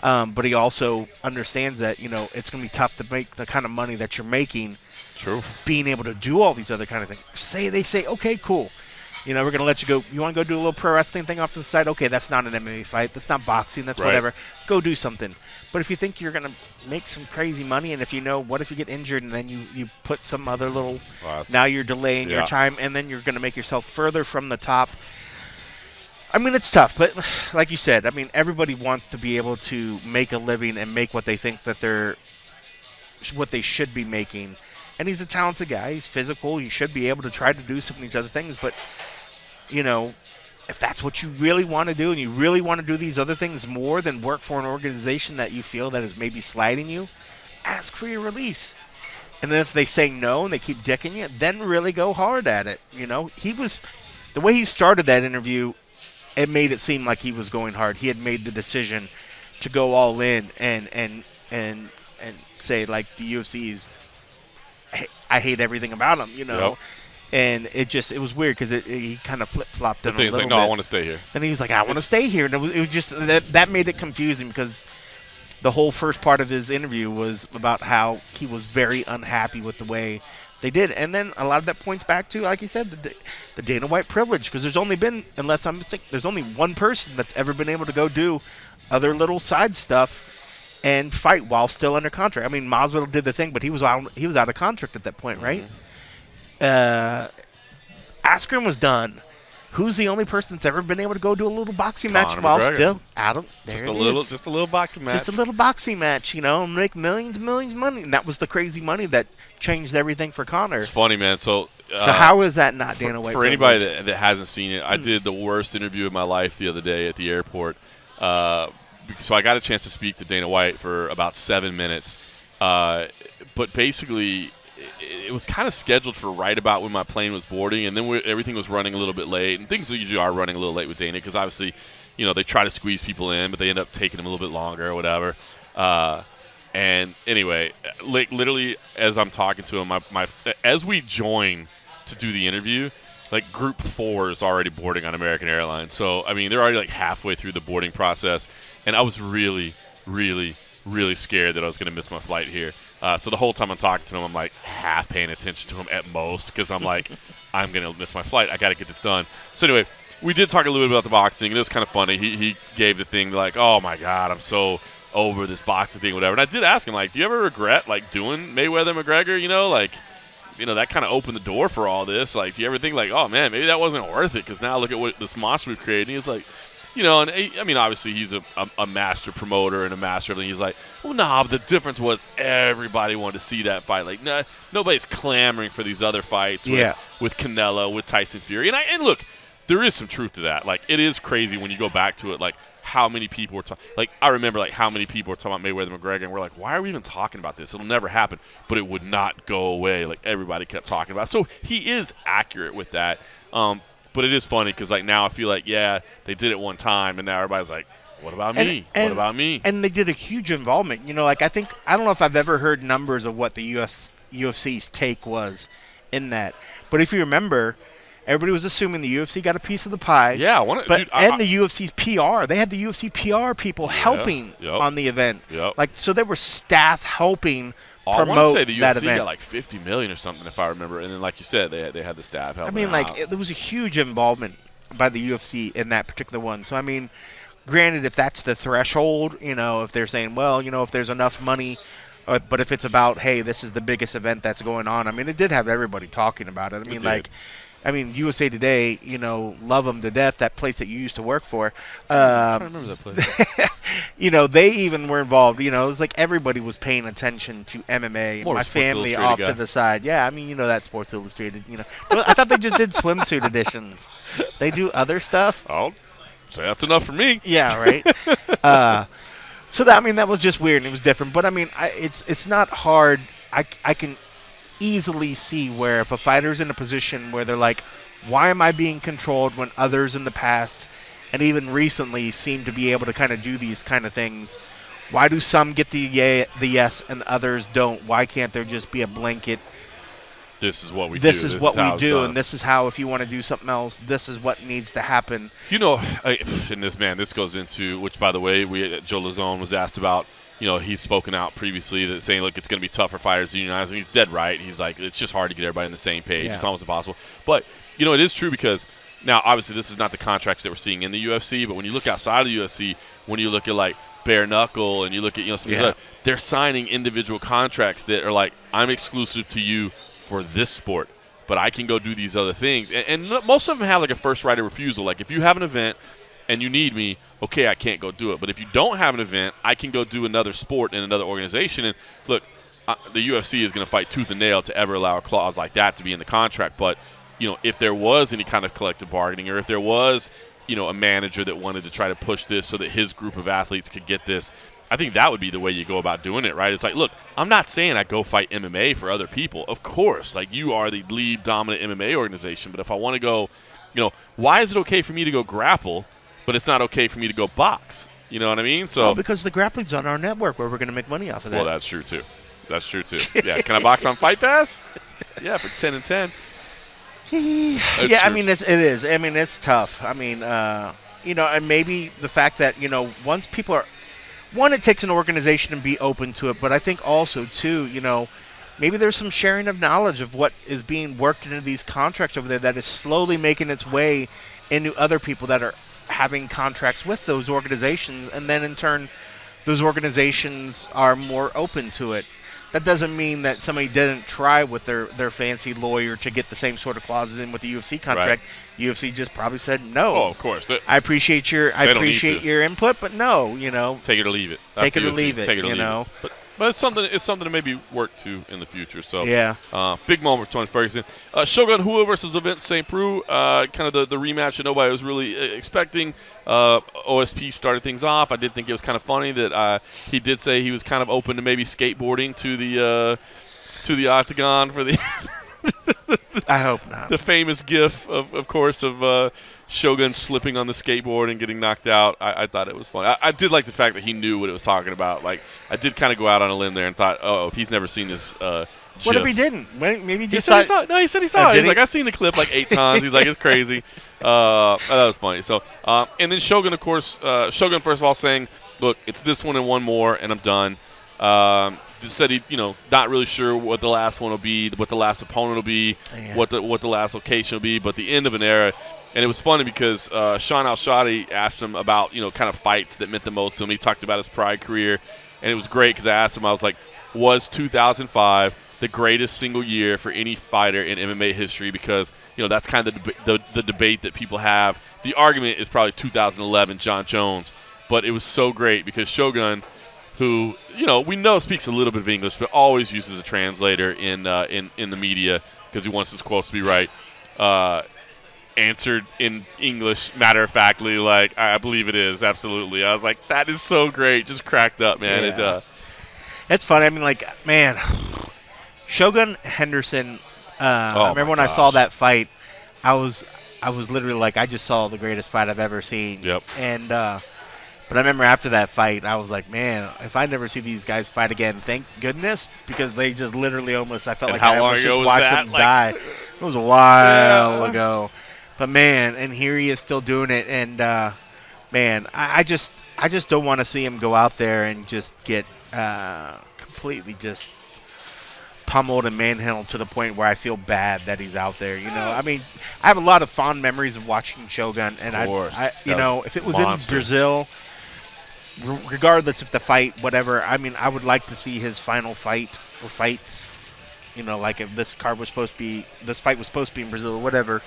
But he also understands that, you know, it's going to be tough to make the kind of money that you're making. True. Being able to do all these other kind of things. They say, okay, cool. You know, we're going to let you go. You want to go do a little pro wrestling thing off to the side? Okay, that's not an MMA fight. That's not boxing. That's whatever. Go do something. But if you think you're going to make some crazy money, and if you know, what if you get injured and then you put some other little, now you're delaying your time, and then you're going to make yourself further from the top. I mean, it's tough, but like you said, I mean, everybody wants to be able to make a living and make what they think that what they should be making. And he's a talented guy. He's physical. He should be able to try to do some of these other things. But, you know, if that's what you really want to do and you really want to do these other things more than work for an organization that you feel that is maybe sliding you, ask for your release. And then if they say no and they keep dicking you, then really go hard at it. You know, the way he started that interview, it made it seem like he was going hard. He had made the decision to go all in and say, like, the UFC is, I hate everything about him, you know. Yep. And it was weird because he kind of flip-flopped on a little bit. No, I want to stay here. Then he was like, I want to stay here. And it was just that made it confusing because the whole first part of his interview was about how he was very unhappy with the way they did. And then a lot of that points back to, like you said, the Dana White privilege, because there's only been, unless I'm mistaken, there's only one person that's ever been able to go do other little side stuff and fight while still under contract. I mean, Masvidal did the thing, but he was out of contract at that point, right? Askren was done. Who's the only person that's ever been able to go do a little boxing match while still out of there? Just a little boxing match. Just a little boxing match, you know, and make millions of money. And that was the crazy money that changed everything for Conor. It's funny, man. So how is that not Dana White? For anybody that hasn't seen it, I did the worst interview of my life the other day at the airport. So I got a chance to speak to Dana White for about 7 minutes. But basically, it was kind of scheduled for right about when my plane was boarding, and then everything was running a little bit late. And things usually are running a little late with Dana because obviously, you know, they try to squeeze people in, but they end up taking them a little bit longer or whatever. And anyway, like literally as I'm talking to him, as we join to do the interview, like Group 4 is already boarding on American Airlines. So, I mean, they're already like halfway through the boarding process. And I was really, really, really scared that I was going to miss my flight here. So the whole time I'm talking to him, I'm like half paying attention to him at most because I'm like, I'm going to miss my flight. I got to get this done. So anyway, we did talk a little bit about the boxing, and it was kind of funny. He gave the thing like, oh, my God, I'm so over this boxing thing, whatever. And I did ask him, like, do you ever regret, like, doing Mayweather-McGregor, you know, like, you know, that kind of opened the door for all this. Like, do you ever think, like, oh, man, maybe that wasn't worth it because now look at what this monster we've created. And he was like, you know, and I mean, obviously he's a master promoter and a master of everything. He's like, well, nah, but the difference was everybody wanted to see that fight. Like, nobody's clamoring for these other fights with Canelo, with Tyson Fury. And look, there is some truth to that. Like, it is crazy when you go back to it, like, how many people were talking. Like, I remember, like, how many people were talking about Mayweather-McGregor, and we're like, why are we even talking about this? It'll never happen. But it would not go away. Like, everybody kept talking about it. So he is accurate with that. But it is funny because, like, now I feel like, yeah, they did it one time, and now everybody's like, what about me? What about me? And they did a huge involvement. You know, like, I don't know if I've ever heard numbers of what the UFC's take was in that. But if you remember, everybody was assuming the UFC got a piece of the pie. Yeah, the UFC's PR. They had the UFC PR people helping on the event. Yep. Like, so there were staff helping I promote want to say the that UFC event. got like $50 million or something, if I remember. And then, like you said, they had the staff helping. I mean, like, there was a huge involvement by the UFC in that particular one. So, I mean, granted, if that's the threshold, if they're saying, well, if there's enough money, but if it's about, hey, this is the biggest event that's going on, I mean, it did have everybody talking about it. I mean, USA Today, love them to death, that place that you used to work for. I don't remember that place. They even were involved. It was like everybody was paying attention to MMA. More My Sports family Illustrated off guy. to the side. Yeah, I mean, that Sports Illustrated. Well, I thought they just did swimsuit editions. They do other stuff. Oh, so that's enough for me. Yeah, right. So that was just weird and it was different. But I mean, it's not hard. I can easily see where if a fighter's in a position where they're like, why am I being controlled when others in the past and even recently seem to be able to kind of do these kind of things? Why do some get the yes and others don't? Why can't there just be a blanket? This is what we do. This is what we do, done. and this is how, if you want to do something else, this is what needs to happen. And this goes into, which, by the way, Joe Lazone was asked about. He's spoken out previously that saying, look, it's going to be tough for fighters to unionize, and he's dead right. He's like, it's just hard to get everybody on the same page. Yeah. It's almost impossible. But, it is true because now, obviously, this is not the contracts that we're seeing in the UFC, but when you look outside of the UFC, when you look at, like, bare knuckle and you look at, some of they're signing individual contracts that are like, I'm exclusive to you for this sport, but I can go do these other things. And most of them have, like, a first right of refusal. Like, if you have an event and you need me, okay, I can't go do it. But if you don't have an event, I can go do another sport in another organization. And look, the UFC is going to fight tooth and nail to ever allow a clause like that to be in the contract. But, if there was any kind of collective bargaining, or if there was, a manager that wanted to try to push this so that his group of athletes could get this, I think that would be the way you go about doing it, right? It's like, look, I'm not saying I go fight MMA for other people. Of course, like, you are the lead dominant MMA organization. But if I want to go, why is it okay for me to go grapple, but it's not okay for me to go box? You know what I mean? So because the grappling's on our network where we're going to make money off of that. Well, that's true too. Yeah, can I box on Fight Pass? Yeah, for 10 and 10. Yeah, true. I mean, it is. I mean, it's tough. I mean, and maybe the fact that, once people are, one, it takes an organization to be open to it, but I think also, too, maybe there's some sharing of knowledge of what is being worked into these contracts over there that is slowly making its way into other people that are having contracts with those organizations, and then in turn, those organizations are more open to it. That doesn't mean that somebody didn't try with their fancy lawyer to get the same sort of clauses in with the UFC contract. Right. UFC just probably said no. Oh, of course. I appreciate your input, but no, take it or leave it. Take it or leave it. But it's something to maybe work to in the future. So yeah, big moment for Tony Ferguson. Shogun Rua versus Vince St. Preux, kind of the rematch that nobody was really expecting. OSP started things off. I did think it was kind of funny that he did say he was kind of open to maybe skateboarding to the octagon for the. I hope not. The famous gif, of course, of Shogun slipping on the skateboard and getting knocked out. I thought it was funny. I did like the fact that he knew what it was talking about. Like, I did kind of go out on a limb there and thought, oh, if he's never seen this GIF. What if he didn't? Maybe he said he saw it. No, he said he saw it. He's like, I've seen the clip like 8 times. He's like, it's crazy. That was funny. So, and then Shogun, of course, Shogun, first of all, saying, look, it's this one and one more, and I'm done. Just said he, not really sure what the last one will be, what the last opponent will be, what the last location will be, but the end of an era. And it was funny because Sean Al-Shadi asked him about, kind of fights that meant the most to him. He talked about his prior career, and it was great because I asked him, I was like, was 2005 the greatest single year for any fighter in MMA history? Because, that's kind of the debate that people have. The argument is probably 2011, John Jones. But it was so great because Shogun, who, we know speaks a little bit of English, but always uses a translator in the media because he wants his quotes to be right, answered in English matter-of-factly, like, I believe it is, absolutely. I was like, that is so great. Just cracked up, man. Yeah. It's funny. I mean, like, man, Shogun Henderson, I remember when I saw that fight, I was literally like, I just saw the greatest fight I've ever seen. Yep. And but I remember after that fight, I was like, man, if I never see these guys fight again, thank goodness, because they just literally almost, I felt like I almost just watched them die. It was a while ago. But, man, and here he is still doing it. And, man, I just don't want to see him go out there and just get completely just pummeled and manhandled to the point where I feel bad that he's out there. I mean, I have a lot of fond memories of watching Shogun, and I if it was monster. in Brazil, regardless of the fight, whatever. I mean, I would like to see his final fight or fights. Like if this fight was supposed to be in Brazil or whatever.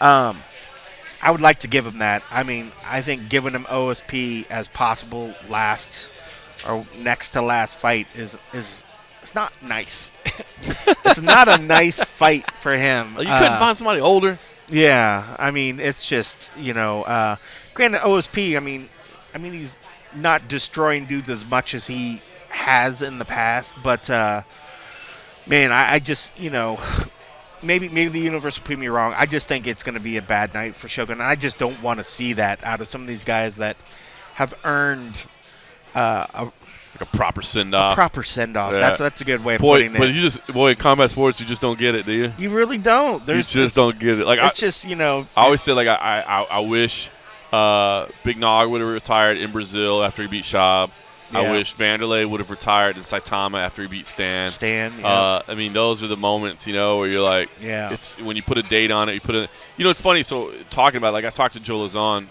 I would like to give him that. I mean, I think giving him OSP as possible last or next to last fight is it's not nice. It's not a nice fight for him. You couldn't find somebody older. Yeah, I mean, it's just granted OSP. I mean, he's not destroying dudes as much as he has in the past, but man, I just maybe the universe will prove me wrong. I just think it's going to be a bad night for Shogun, and I just don't want to see that out of some of these guys that have earned a proper send-off. Yeah. That's a good way of putting it. But in combat sports, you just don't get it, do you? You really don't. You just don't get it. Like I always say, like I wish Big Nog would have retired in Brazil after he beat Shab. Yeah. I wish Vanderlei would have retired in Saitama after he beat Stan. Yeah. I mean, those are the moments, where you're like, it's when you put a date on it. You put it. It's funny. So talking about I talked to Joe Lazon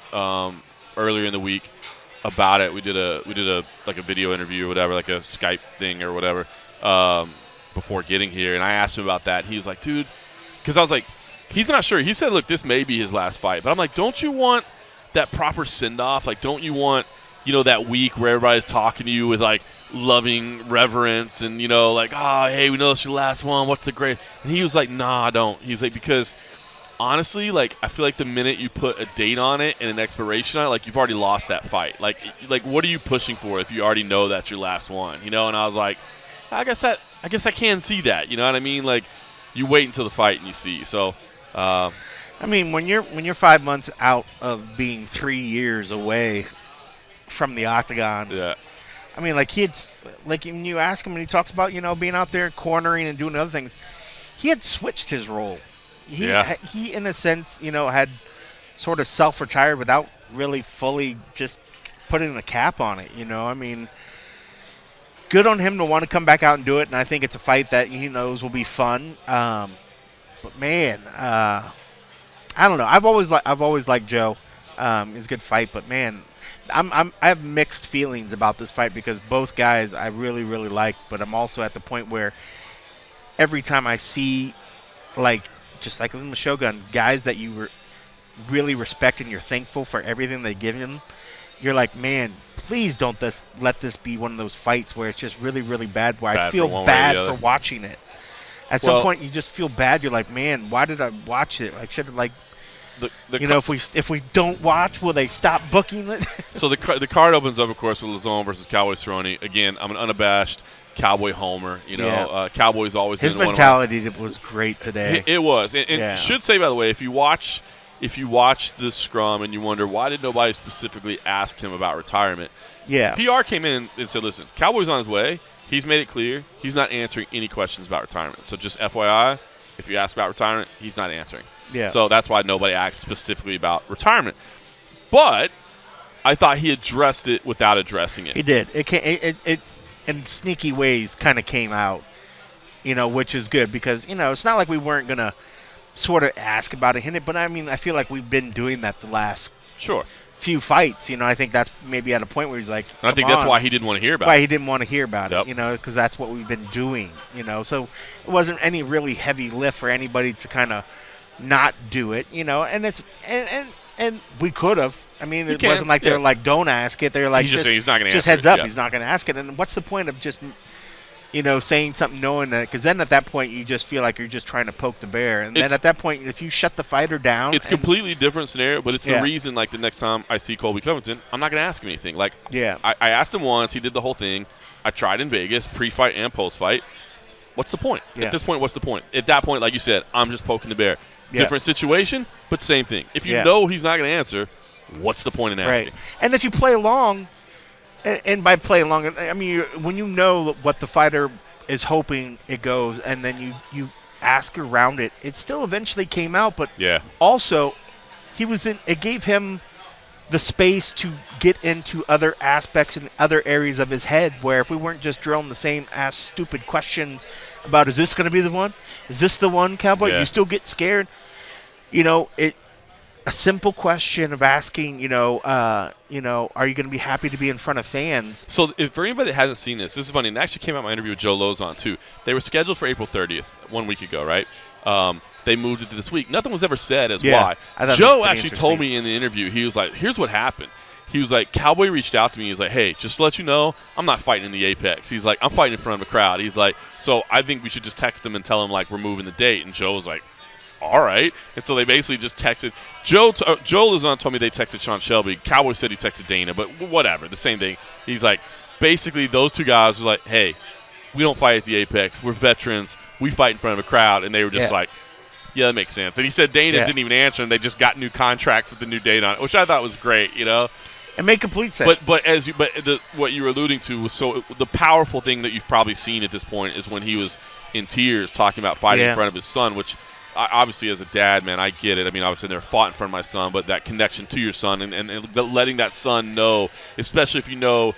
earlier in the week about it. We did a like a video interview or whatever, like a Skype thing or whatever, before getting here, and I asked him about that. He was like, dude, because I was like, he's not sure. He said, look, this may be his last fight, but I'm like, don't you want that proper send off? Like, don't you want that week where everybody's talking to you with like loving reverence and like, oh, hey, we know it's your last one. What's the great? And he was like, nah, I don't. He's like, because honestly, like, I feel like the minute you put a date on it and an expiration on it, like, you've already lost that fight. Like, what are you pushing for if you already know that's your last one? And I was like, I guess I can see that. You know what I mean? Like, you wait until the fight and you see. So, I mean, when you're 5 months out of being 3 years away from the octagon, yeah. I mean, like when you ask him and he talks about being out there cornering and doing other things, he had switched his role. He in a sense, had sort of self-retired without really fully just putting the cap on it. I mean, good on him to want to come back out and do it, and I think it's a fight that he knows will be fun. But man, I don't know. I've always liked Joe. It's a good fight, but man, I have mixed feelings about this fight because both guys I really, really like, but I'm also at the point where every time I see, like, just like with Shogun, guys that you really respect and you're thankful for everything they give him, you're like, man, please don't let this be one of those fights where it's just really, really bad, where I feel bad for watching it. At some point, you just feel bad. You're like, man, why did I watch it? I should have, like, if we don't watch, will they stop booking it? So the card opens up, of course, with Lazone versus Cowboy Cerrone. Again, I'm an unabashed Cowboy homer. Cowboy's always his been mentality was great today. It was, and should say, by the way, if you watch the scrum and you wonder why did nobody specifically ask him about retirement, PR came in and said, listen, Cowboy's on his way. He's made it clear he's not answering any questions about retirement. So just FYI, if you ask about retirement, he's not answering. Yeah. So that's why nobody asked specifically about retirement. But I thought he addressed it without addressing it. He did. It in sneaky ways kind of came out, which is good because, it's not like we weren't going to sort of ask about it, hint it, but I mean, I feel like we've been doing that the last few fights. I think that's maybe at a point where he's like, and I think that's why he didn't want to hear about it. Why he didn't want to hear about it, because that's what we've been doing, So it wasn't any really heavy lift for anybody to kind of not do it, and it's and we could have. I mean, it wasn't like they're like, don't ask it. They're like, he's not going to answer. Just heads up, he's not going to ask it. And what's the point of just, saying something knowing that? Because then at that point, you just feel like you're just trying to poke the bear. And then at that point, if you shut the fighter down, it's completely different scenario. But it's the reason, like, the next time I see Colby Covington, I'm not going to ask him anything. Like, I asked him once. He did the whole thing. I tried in Vegas, pre-fight and post-fight. What's the point? At this point, what's the point? At that point, like you said, I'm just poking the bear. Different situation, but same thing. If you know he's not going to answer, what's the point in asking? Right. And if you play along, and by play along, I mean, when you know what the fighter is hoping it goes, and then you ask around it, it still eventually came out. But also, it gave him the space to get into other aspects and other areas of his head where if we weren't just drilling the same stupid questions about, is this going to be the one? Is this the one, Cowboy? Yeah. You still get scared? A simple question of asking, are you going to be happy to be in front of fans? So if for anybody that hasn't seen this is funny. And it actually came out in my interview with Joe Lozon, too. They were scheduled for April 30th, 1 week ago, right? They moved it to this week. Nothing was ever said as why. Joe actually told me in the interview, he was like, here's what happened. He was like, Cowboy reached out to me. He was like, hey, just to let you know, I'm not fighting in the Apex. He's like, I'm fighting in front of a crowd. He's like, so I think we should just text him and tell him, like, we're moving the date. And Joe was like, all right. And so they basically just texted. Joe Lozon told me they texted Sean Shelby. Cowboy said he texted Dana, but whatever, the same thing. He's like, basically those two guys were like, hey, we don't fight at the Apex. We're veterans. We fight in front of a crowd. And they were just like, yeah, that makes sense. And he said Dana didn't even answer, and they just got new contracts with the new date on it, which I thought was great, It made complete sense. But what you were alluding to was the powerful thing that you've probably seen at this point is when he was in tears talking about fighting in front of his son, which obviously as a dad, man, I get it. I mean, obviously I never fought in front of my son, but that connection to your son and letting that son know, especially if you know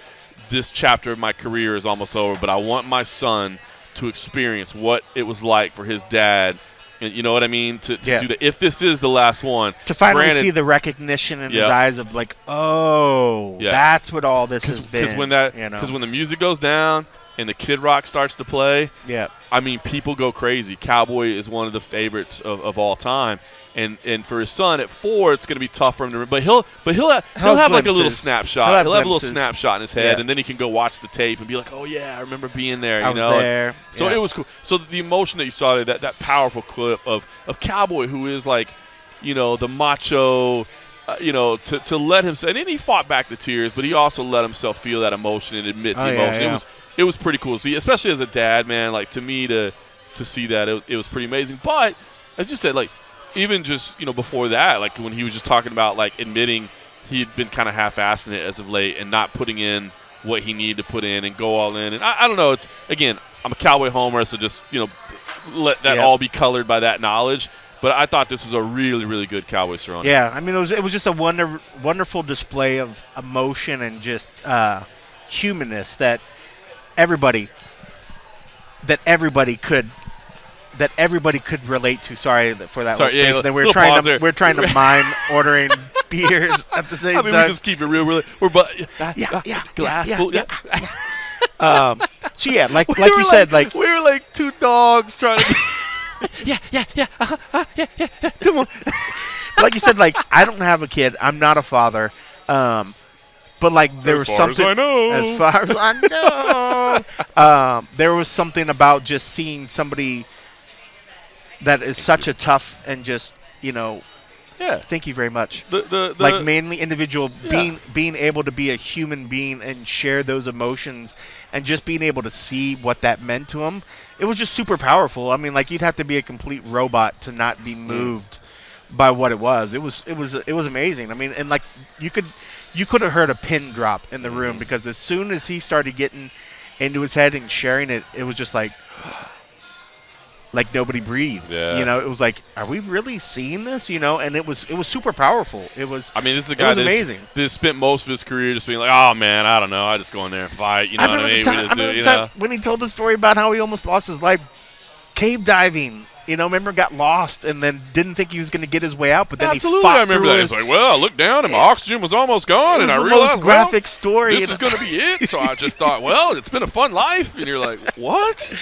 this chapter of my career is almost over, but I want my son to experience what it was like for his dad. You know what I mean? To do that. If this is the last one. To finally see the recognition in his eyes of like, that's what all this has been. Because when the music goes down and the Kid Rock starts to play, I mean, people go crazy. Cowboy is one of the favorites of all time. And for his son at 4, it's going to be tough for him to. But he'll have like a little snapshot. He'll have a little snapshot in his head, and then he can go watch the tape and be like, "Oh yeah, I remember being there." I was there. So it was cool. So the emotion that you saw, that powerful clip of Cowboy, who is like, the macho, to let him say, and then he fought back the tears, but he also let himself feel that emotion and admit the emotion. Yeah. It was pretty cool. So especially as a dad, man, like to me to see that it was pretty amazing. But as you said, like. Even just, before that, like when he was just talking about like admitting he had been kind of half-assing it as of late and not putting in what he needed to put in and go all in. And I don't know. It's, again, I'm a Cowboy homer, so just, let that all be colored by that knowledge. But I thought this was a really, really good Cowboy surrounding. Yeah, I mean, it was just a wonderful display of emotion and just humanness that everybody could relate to. Sorry for that. Sorry, yeah, then we're trying to mime ordering beers at the same time. We just keep it real. We're glass full. So yeah, like you said, like we were like two dogs trying to. Yeah. Come on. Like you said, like I don't have a kid. I'm not a father. But like there was something. As far as I know, there was something about just seeing somebody. That is such a tough and just, thank you very much. Like mainly individual, being able to be a human being and share those emotions and just being able to see what that meant to him. It was just super powerful. I mean, like you'd have to be a complete robot to not be moved by what it was. It was amazing. I mean, and like you could have heard a pin drop in the room because as soon as he started getting into his head and sharing it, it was just like nobody breathed. Yeah. It was like, are we really seeing this? And it was super powerful. It was. I mean, this is a guy that spent most of his career just being like, oh man, I don't know, I just go in there and fight. You know what I mean? When he told the story about how he almost lost his life cave diving. Remember got lost and then didn't think he was going to get his way out, but then he fought I remember that. It's like, well, I looked down and my oxygen was almost gone, and I realized, most graphic story. This is going to be it. So I just thought, well, it's been a fun life, and you're like, what?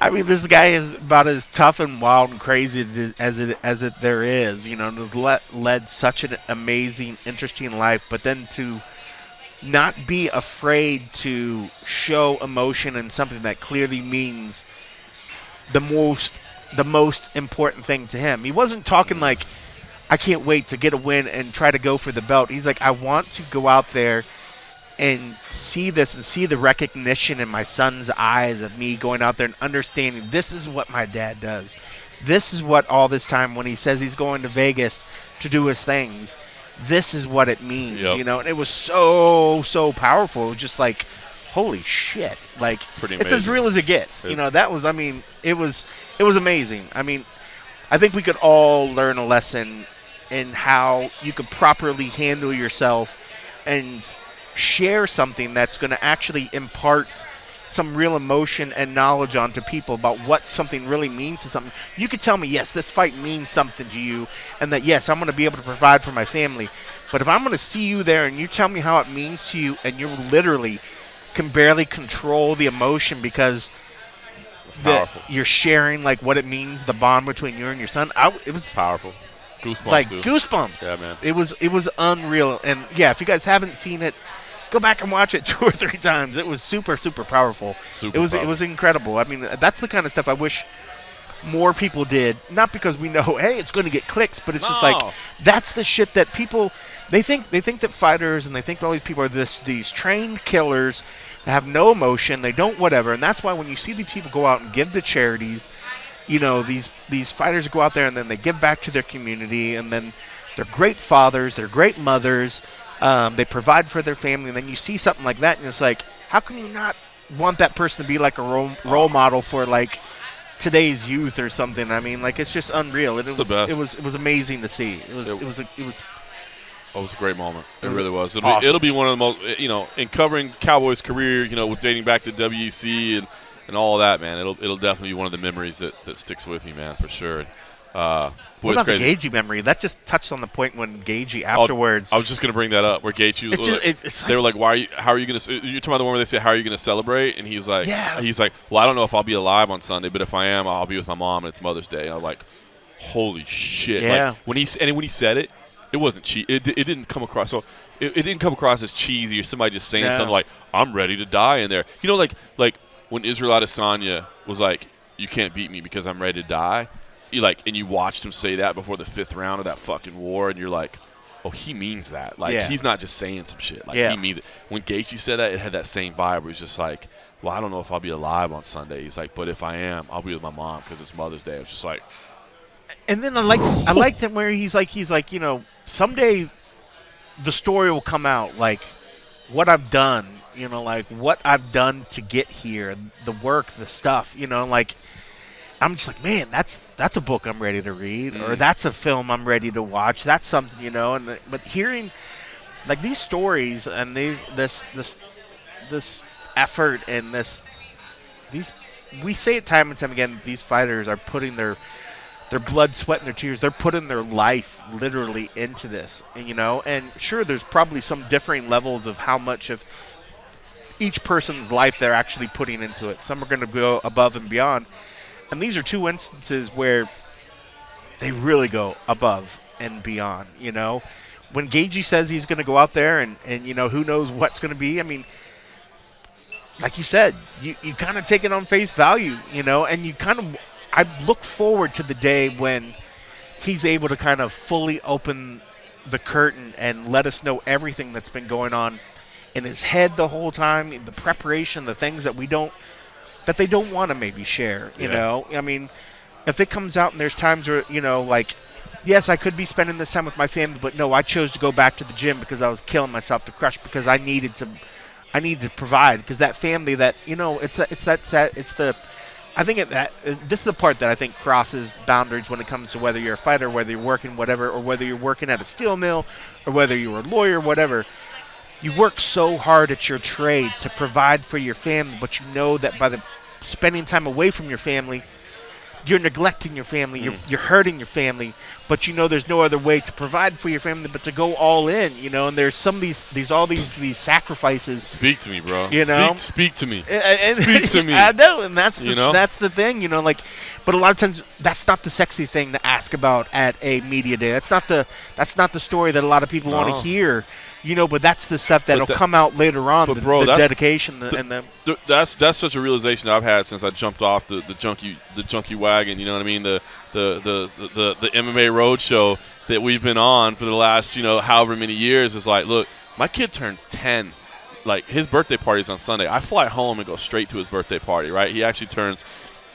I mean, this guy is about as tough and wild and crazy as it there is. Led such an amazing, interesting life, but then to not be afraid to show emotion in something that clearly means the most important thing to him. He wasn't talking like, I can't wait to get a win and try to go for the belt. He's like, I want to go out there and see this and see the recognition in my son's eyes of me going out there and understanding this is what my dad does. This is what all this time when he says he's going to Vegas to do his things, this is what it means, and it was so powerful. It was just like, holy shit. Like, pretty it's amazing. as real as it gets. That was, I mean, it was amazing. I mean, I think we could all learn a lesson in how you could properly handle yourself and share something that's going to actually impart some real emotion and knowledge onto people about what something really means to something, you could tell me, yes, this fight means something to you, and that, yes, I'm going to be able to provide for my family. But if I'm going to see you there and you tell me how it means to you, and you literally can barely control the emotion because you're sharing like what it means, the bond between you and your son, it was powerful. Goosebumps, like dude. goosebumps. Yeah, man. It was unreal. And yeah, if you guys haven't seen it, go back and watch it 2 or 3 times. It was super, super powerful. It was incredible. I mean, that's the kind of stuff I wish more people did. Not because we know, hey, it's going to get clicks, but it's just like that's the shit that people they think that fighters and they think all these people are these trained killers that have no emotion. They don't whatever, and that's why when you see these people go out and give to charities, you know, these fighters go out there and then they give back to their community, and then they're great fathers, they're great mothers. They provide for their family, and then you see something like that, and it's like, how can you not want that person to be like a role model for like today's youth or something? I mean, like, it's just unreal. It was amazing to see. It was a great moment. It really was. Awesome. It'll be one of the most, you know, in covering Cowboys' career, you know, with dating back to WEC and all of that, man. It'll definitely be one of the memories that sticks with me, man, for sure. What about the Gagey memory? That just touched on the point when Gagey afterwards. I was just going to bring that up. Where Gagey, they were like, how are you going to? You're talking about the one where they say, how are you going to celebrate? And he's like, well, I don't know if I'll be alive on Sunday, but if I am, I'll be with my mom, and it's Mother's Day. And I'm like, holy shit! Yeah. Like, when he said it, it wasn't cheap. It didn't come across. So it didn't come across as cheesy or somebody just saying something like, I'm ready to die in there. You know, like when Israel Adesanya was like, you can't beat me because I'm ready to die. And you watched him say that before the 5th round of that fucking war, and you're like, oh, he means that. Like, he's not just saying some shit. Like, he means it. When Gaethje said that, it had that same vibe where he's just like, well, I don't know if I'll be alive on Sunday. He's like, but if I am, I'll be with my mom because it's Mother's Day. It was just like. And then I liked him where he's like, you know, someday the story will come out, like what I've done, you know, like what I've done to get here, the work, the stuff, you know, like I'm just like, man, that's a book I'm ready to read, or that's a film I'm ready to watch. That's something, you know. But hearing like these stories and this effort and these we say it time and time again, these fighters are putting their blood, sweat, and their tears. They're putting their life literally into this, you know. And sure, there's probably some differing levels of how much of each person's life they're actually putting into it. Some are going to go above and beyond. And these are 2 instances where they really go above and beyond, you know. When Gaethje says he's going to go out there and, you know, who knows what's going to be. I mean, like you said, you kind of take it on face value, you know, and you kind of – I look forward to the day when he's able to kind of fully open the curtain and let us know everything that's been going on in his head the whole time, the preparation, the things that they don't want to maybe share, you know. I mean, if it comes out and there's times where, you know, like, yes, I could be spending this time with my family, but no, I chose to go back to the gym because I was killing myself to crush because I needed to provide, because that family that, you know, I think this is the part that I think crosses boundaries when it comes to whether you're a fighter, whether you're working whatever, or whether you're working at a steel mill, or whether you're a lawyer, whatever. You work so hard at your trade to provide for your family, but you know that by spending time away from your family, you're neglecting your family, you're hurting your family, but you know there's no other way to provide for your family but to go all in, you know. And there's some of these sacrifices. Speak to me, bro. You know, speak to me. Speak to me. I know, and that's the thing, you know. Like, but a lot of times that's not the sexy thing to ask about at a media day. That's not the story that a lot of people want to hear. You know, but that's the stuff that'll come out later on. But bro, the dedication that's such a realization that I've had since I jumped off the junkie wagon. You know what I mean? The MMA roadshow that we've been on for the last, you know, however many years is like, look, my kid turns 10. Like, his birthday party's on Sunday. I fly home and go straight to his birthday party. Right? He actually turns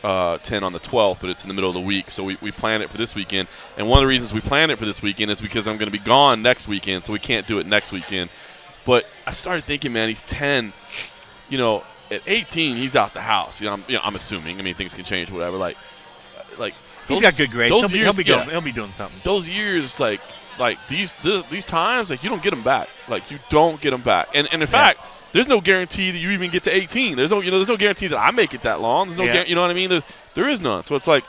10 on the 12th, but it's in the middle of the week, so we planned it for this weekend. And one of the reasons we planned it for this weekend is because I'm going to be gone next weekend, so we can't do it next weekend. But I started thinking, man, he's 10. You know, at 18, he's out the house. You know, I'm assuming. I mean, things can change, whatever. Like he's got good grades. He'll be doing something. Those years, like these times, like, you don't get them back. Like, you don't get them back. And in fact, there's no guarantee that you even get to 18. There's no guarantee that I make it that long. There's no, you know what I mean? There is none. So it's like,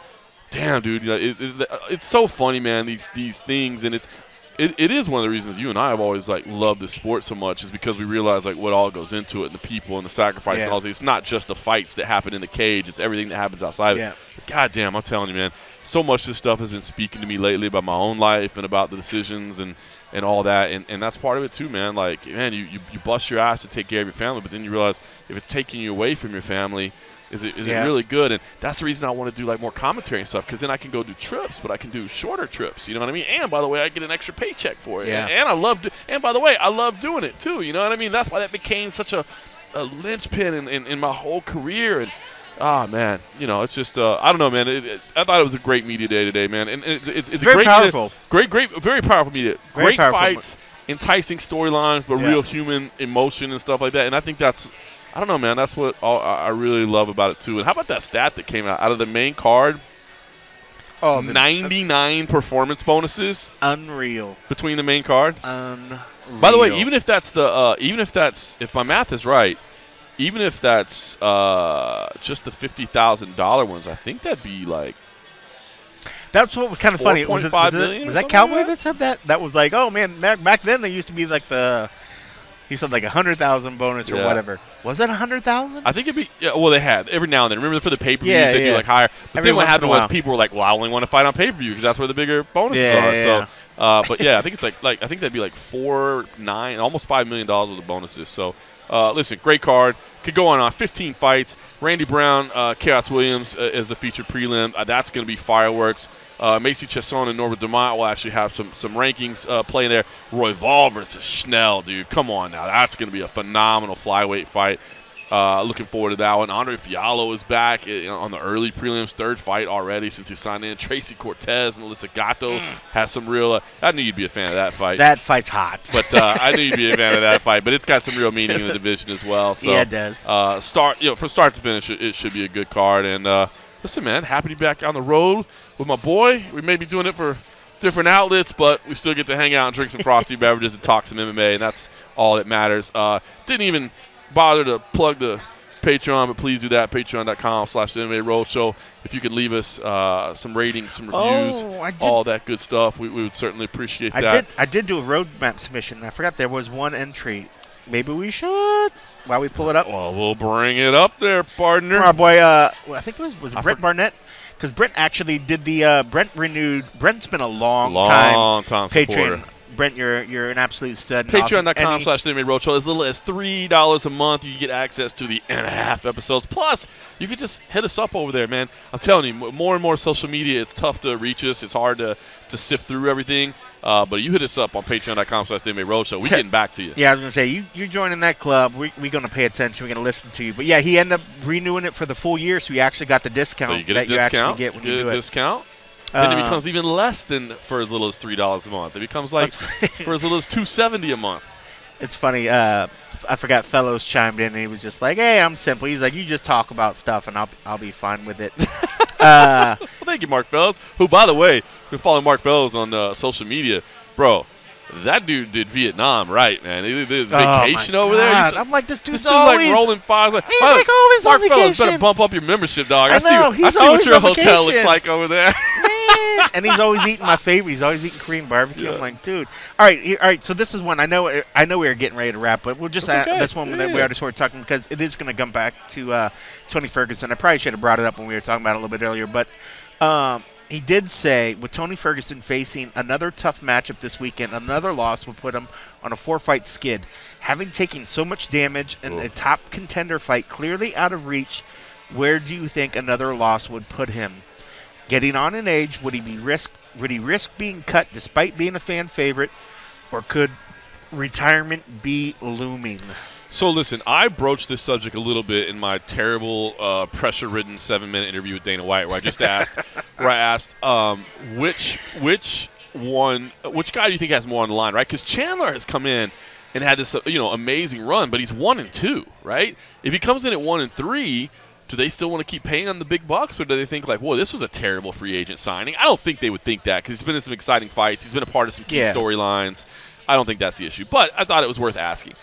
damn, dude, it's so funny, man. These things, and it is one of the reasons you and I have always like loved the sport so much, is because we realize like what all goes into it, and the people and the sacrifice and all this. It's not just the fights that happen in the cage; it's everything that happens outside of it. But God damn, I'm telling you, man, so much of this stuff has been speaking to me lately about my own life and about the decisions and all that, and that's part of it too, man. Like, man, you bust your ass to take care of your family, but then you realize if it's taking you away from your family, is it really good? And that's the reason I want to do like more commentary and stuff, because then I can go do trips, but I can do shorter trips. You know what I mean? And by the way, I get an extra paycheck for it. And and by the way, I love doing it too. You know what I mean? That's why that became such a linchpin in my whole career. And man, it's just I don't know, man. I thought it was a great media day today, man. And it's very great powerful. Great, very powerful media. Very Great powerful. fights, enticing storylines, but real human emotion and stuff like that. And I think that's, I don't know, man. That's what I really love about it too. And how about that stat that came out of the main card? 99 performance bonuses. Unreal. Between the main card. Unreal. By the way, if my math is right, even if that's just the $50,000 ones, I think that'd be like. That's what was kind of funny. Was that Cowboy that said that? That was like, oh man, back then they used to be like he said like 100,000 bonus or whatever. Was that 100,000? I think it'd be. Yeah, well, they had every now and then. Remember for the pay-per-views, they do like higher. But then what happened was people were like, well, I only want to fight on pay-per-view because that's where the bigger bonuses are. So, but yeah, I think it's I think that'd be like almost $5 million with the bonuses. So. Listen, great card. Could go on 15 fights. Randy Brown, Chaos Williams as the featured prelim. That's going to be fireworks. Macy Chasson and Norbert Dumont will actually have some rankings playing there. Roy Vol versus Schnell, dude. Come on now. That's going to be a phenomenal flyweight fight. Looking forward to that one. Andre Fiallo is back on the early prelims, third fight already since he signed in. Tracy Cortez, Melissa Gatto has some real. I knew you'd be a fan of that fight. That fight's hot. But I knew you'd be a fan of that fight. But it's got some real meaning in the division as well. So, yeah, it does. From start to finish, it should be a good card. And listen, man, happy to be back on the road with my boy. We may be doing it for different outlets, but we still get to hang out and drink some frosty beverages and talk some MMA, and that's all that matters. Didn't even bother to plug the Patreon, but please do that. Patreon.com/MMA Roadshow. If you can leave us some ratings, some reviews, all that good stuff, we would certainly appreciate that. I did do a roadmap submission. I forgot there was one entry. Maybe we should while we pull it up. Well, we'll bring it up there, partner. Our boy, I think it was Brent Barnett. Because Brent actually did Brent's been a long time supporter. Patreon. Brent, you're an absolute stud. Patreon.com/MMA Roadshow. As little as $3 a month, you get access to the and-a-half episodes. Plus, you can just hit us up over there, man. I'm telling you, more and more social media, it's tough to reach us. It's hard to sift through everything. But you hit us up on Patreon.com/MMA Roadshow. We're getting back to you. Yeah, I was going to say, you're joining that club. We're going to pay attention. We're going to listen to you. But, yeah, he ended up renewing it for the full year, so he actually got the discount you actually get when you do it. Discount. And it becomes even less than for as little as $3 a month. It becomes like for as little as $270 a month. It's funny. I forgot Fellows chimed in, and he was just like, "Hey, I'm simple." He's like, "You just talk about stuff, and I'll be fine with it." Well, thank you, Mark Fellows. Who, by the way, been following Mark Fellows on social media, bro. That dude did Vietnam right, man. He did vacation over there. I'm like, this dude's like rolling fives. Like, he's like always Mark on vacation. Fellows better bump up your membership, dog. I see what your hotel looks like over there. And he's always eating my favorite. He's always eating Korean barbecue. Yeah. I'm like, dude. All right. So this is one. I know we are getting ready to wrap, but we'll just this one that we already started talking because it is going to come back to Tony Ferguson. I probably should have brought it up when we were talking about it a little bit earlier, but he did say with Tony Ferguson facing another tough matchup this weekend, another loss would put him on a 4-fight skid. Having taken so much damage in a top contender fight clearly out of reach, where do you think another loss would put him? Getting on in age, would he risk being cut despite being a fan favorite, or could retirement be looming? So listen, I broached this subject a little bit in my terrible, pressure-ridden 7-minute interview with Dana White, where I just asked, which guy do you think has more on the line, right? Because Chandler has come in and had this, amazing run, but he's 1-2, right? If he comes in at 1-3. Do they still want to keep paying on the big bucks, or do they think like, whoa, this was a terrible free agent signing? I don't think they would think that because he's been in some exciting fights. He's been a part of some key storylines. I don't think that's the issue, but I thought it was worth asking.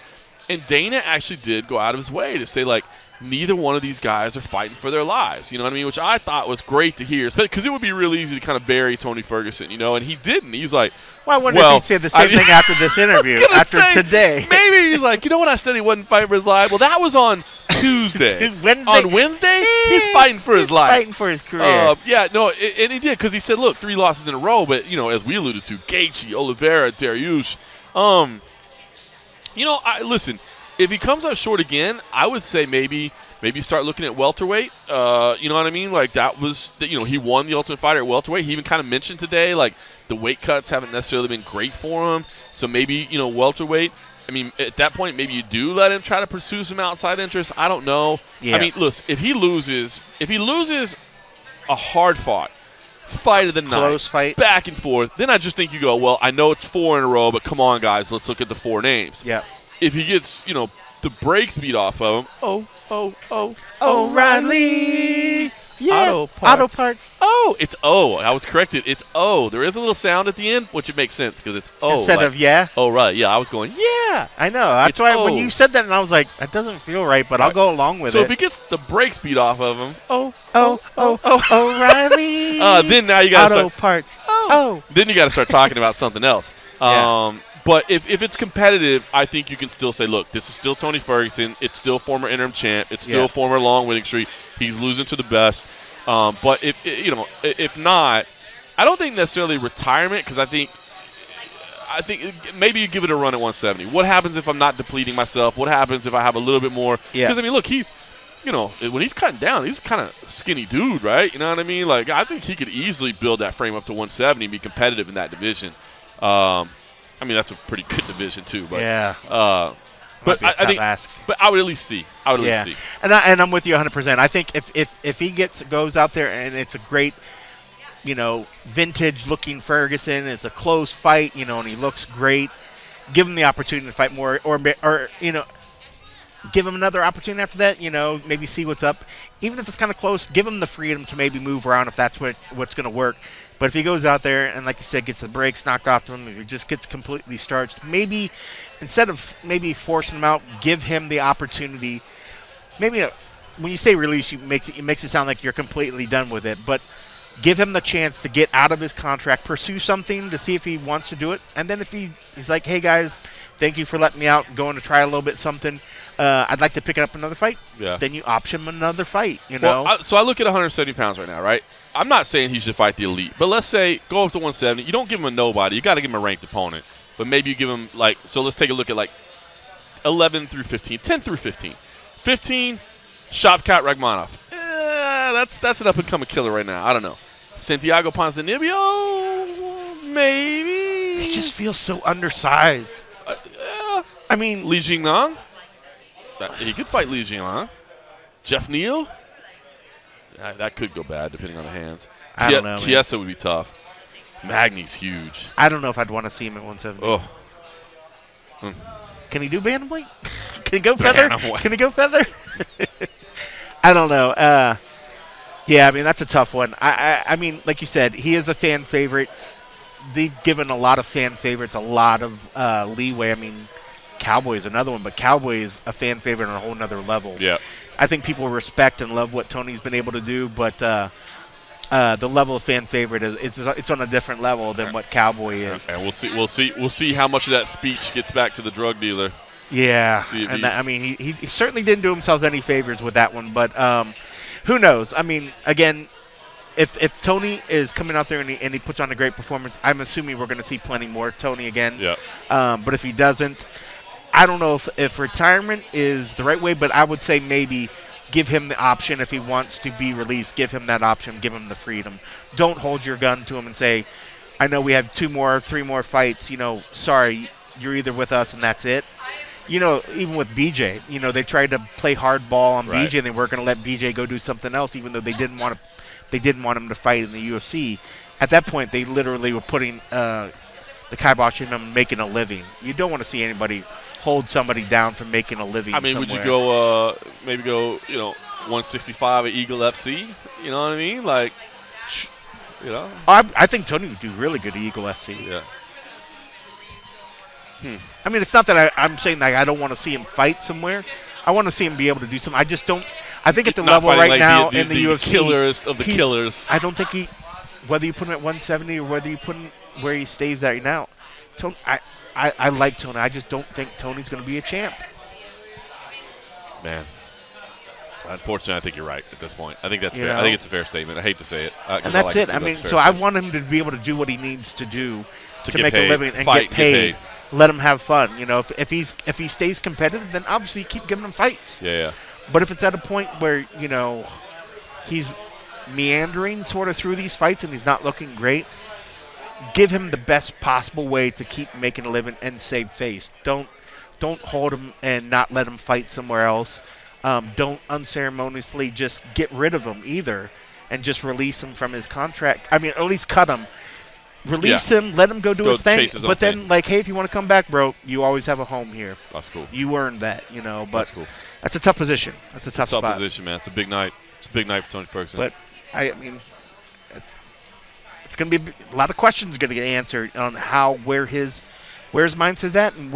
And Dana actually did go out of his way to say, like, neither one of these guys are fighting for their lives. You know what I mean? Which I thought was great to hear, because it would be real easy to kind of bury Tony Ferguson, you know, and he didn't. He's like, well, I wonder if he'd say the same thing after this interview, after today. Maybe he's like, you know what I said he wasn't fighting for his life? Well, that was on Tuesday. On Wednesday, he's fighting for his life. Fighting for his career. Yeah, no, and he did, because he said, look, 3 losses in a row, but, you know, as we alluded to, Gaethje, Oliveira, Dariush. You know, listen, if he comes up short again, I would say maybe start looking at welterweight. You know what I mean? Like, that was, you know, he won the Ultimate Fighter at welterweight. He even kind of mentioned today, like, the weight cuts haven't necessarily been great for him. So maybe, you know, welterweight. I mean, at that point, maybe you do let him try to pursue some outside interests. I don't know. Yeah. I mean, listen, if he loses a hard-fought fight of the night, close fight, back and forth, then I just think you go, well, I know it's 4 in a row, but come on, guys, let's look at the 4 names. Yeah. If he gets, you know, the brakes beat off of him, O'Reilly. Yeah. Auto parts. Oh, it's O. I was corrected. It's O. There is a little sound at the end, which it makes sense because it's O. Instead of yeah. Oh, right. Yeah, I was going, yeah. I know. That's why when you said that, and I was like, that doesn't feel right, but I'll go along with it. So if he gets the brakes beat off of him, O'Reilly. Then now you got to Auto parts. Oh. Then you got to start talking about something else. Yeah. But if it's competitive, I think you can still say, look, this is still Tony Ferguson. It's still former interim champ. It's still former long winning streak. He's losing to the best. But if not, I don't think necessarily retirement, because I think maybe you give it a run at 170. What happens if I'm not depleting myself? What happens if I have a little bit more? Because, I mean, look, he's, you know, when he's cutting down, he's kind of skinny dude, right? You know what I mean? Like, I think he could easily build that frame up to 170 and be competitive in that division. I mean, that's a pretty good division too. But, but I think, but I would at least see. See. And I'm with you 100%. I think if he goes out there and it's a great, you know, vintage looking Ferguson, it's a close fight, you know, and he looks great, give him the opportunity to fight more, or you know, give him another opportunity after that, you know, maybe see what's up. Even if it's kind of close, give him the freedom to maybe move around if that's what's going to work. But if he goes out there and, like you said, gets the brakes knocked off him, if he just gets completely starched, maybe instead of maybe forcing him out, give him the opportunity. Maybe when you say release, it makes it sound like you're completely done with it. But give him the chance to get out of his contract, pursue something to see if he wants to do it. And then if he's like, hey, guys, thank you for letting me out, going to try a little bit something. I'd like to pick up another fight. Yeah. Then you option him another fight, you know. Well, so I look at 170 pounds right now, right? I'm not saying he should fight the elite, but let's say go up to 170. You don't give him a nobody. You got to give him a ranked opponent. But maybe you give him, like, so let's take a look at, like, 11 through 15, 10 through 15. 15, Shavkat Rakhmonov. That's an up-and-coming killer right now. I don't know. Santiago Ponzinibbio, maybe. He just feels so undersized. I mean, Li Jingliang. He could fight Li Jingliang. Jeff Neal. That could go bad depending on the hands. I don't know. Chiesa would be tough. Magny's huge. I don't know if I'd want to see him at 170. Oh. Can he do bantamweight? Can he go feather? Can he go feather? I don't know. Yeah, I mean, that's a tough one. I mean, like you said, he is a fan favorite. They've given a lot of fan favorites a lot of leeway. I mean, Cowboy is another one, but Cowboy is a fan favorite on a whole nother level. Yeah. I think people respect and love what Tony's been able to do, but the level of fan favorite it's on a different level than what Cowboy is. And we'll see how much of that speech gets back to the drug dealer. Yeah, and I mean, he certainly didn't do himself any favors with that one, but who knows? I mean, again, if Tony is coming out there and he puts on a great performance, I'm assuming we're going to see plenty more Tony again. Yeah. But if he doesn't, I don't know if retirement is the right way, but I would say maybe give him the option if he wants to be released. Give him that option. Give him the freedom. Don't hold your gun to him and say, I know we have 2 more, 3 more fights. You know, sorry, you're either with us and that's it. You know, even with BJ, you know, they tried to play hardball on BJ and they weren't going to let BJ go do something else, even though they didn't want him to fight in the UFC. At that point, they literally were putting the kibosh in him and making a living. You don't want to see anybody hold somebody down from making a living. I mean, somewhere. would you go maybe go 165 at Eagle FC? You know what I mean? Like, you know. I think Tony would do really good at Eagle FC. Yeah. I mean, it's not that I'm saying that I don't want to see him fight somewhere. I want to see him be able to do something. I just don't. I think at the Not level fighting right like now the in the UFC, killerest of the killers. I don't think he, whether you put him at 170 or whether you put him where he stays at right now, Tony, I like Tony. I just don't think Tony's going to be a champ. Man. Unfortunately, I think you're right at this point. I think that's You fair. know? I think it's a fair statement. I hate to say it. And that's it. I mean, so I want him to be able to do what he needs to do to make a living and get paid. Let him have fun. You know, if he stays competitive, then obviously you keep giving him fights. Yeah. But if it's at a point where, you know, he's meandering sort of through these fights and he's not looking great, give him the best possible way to keep making a living and save face. Don't hold him and not let him fight somewhere else. Don't unceremoniously just get rid of him either and just release him from his contract. I mean, at least cut him. Release him, let him go do his thing. But then, like, hey, if you want to come back, bro, you always have a home here. That's cool. You earned that, you know. But that's cool. That's a tough position. That's a tough spot. Tough position, man. It's a big night. It's a big night for Tony Ferguson. But, I mean, it's going to be a lot of questions going to get answered on where his mindset's at and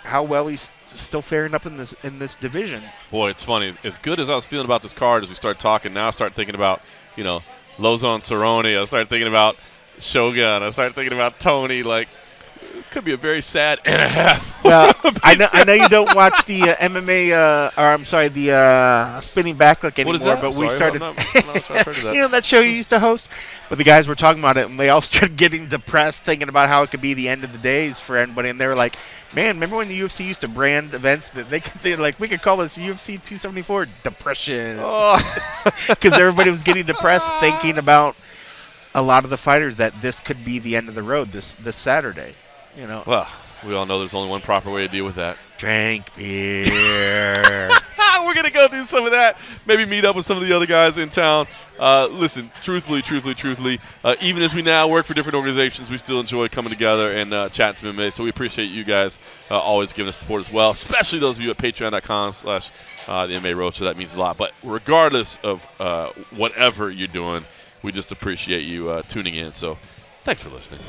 how well he's still faring up in this division. Boy, it's funny. As good as I was feeling about this card as we start talking, now I start thinking about, you know, Lozon Cerrone. I start thinking about Shogun. I start thinking about Tony. Like, it could be a very sad and a half. Well, I know you don't watch the MMA, or I'm sorry, the spinning backlook anymore. What is that? But we started. I'm not sure I've heard of that. You know that show you used to host? But the guys were talking about it, and they all started getting depressed, thinking about how it could be the end of the days for anybody. And they were like, "Man, remember when the UFC used to brand events that they're like, we could call this UFC 274 depression?" Because everybody was getting depressed, thinking about a lot of the fighters that this could be the end of the road this Saturday. You know. Well, we all know there's only one proper way to deal with that. Drink beer. We're going to go do some of that. Maybe meet up with some of the other guys in town. Listen, truthfully, even as we now work for different organizations, we still enjoy coming together and chatting some MMA. So we appreciate you guys always giving us support as well, especially those of you at patreon.com/the MMA Road. So that means a lot. But regardless of whatever you're doing, we just appreciate you tuning in. So thanks for listening.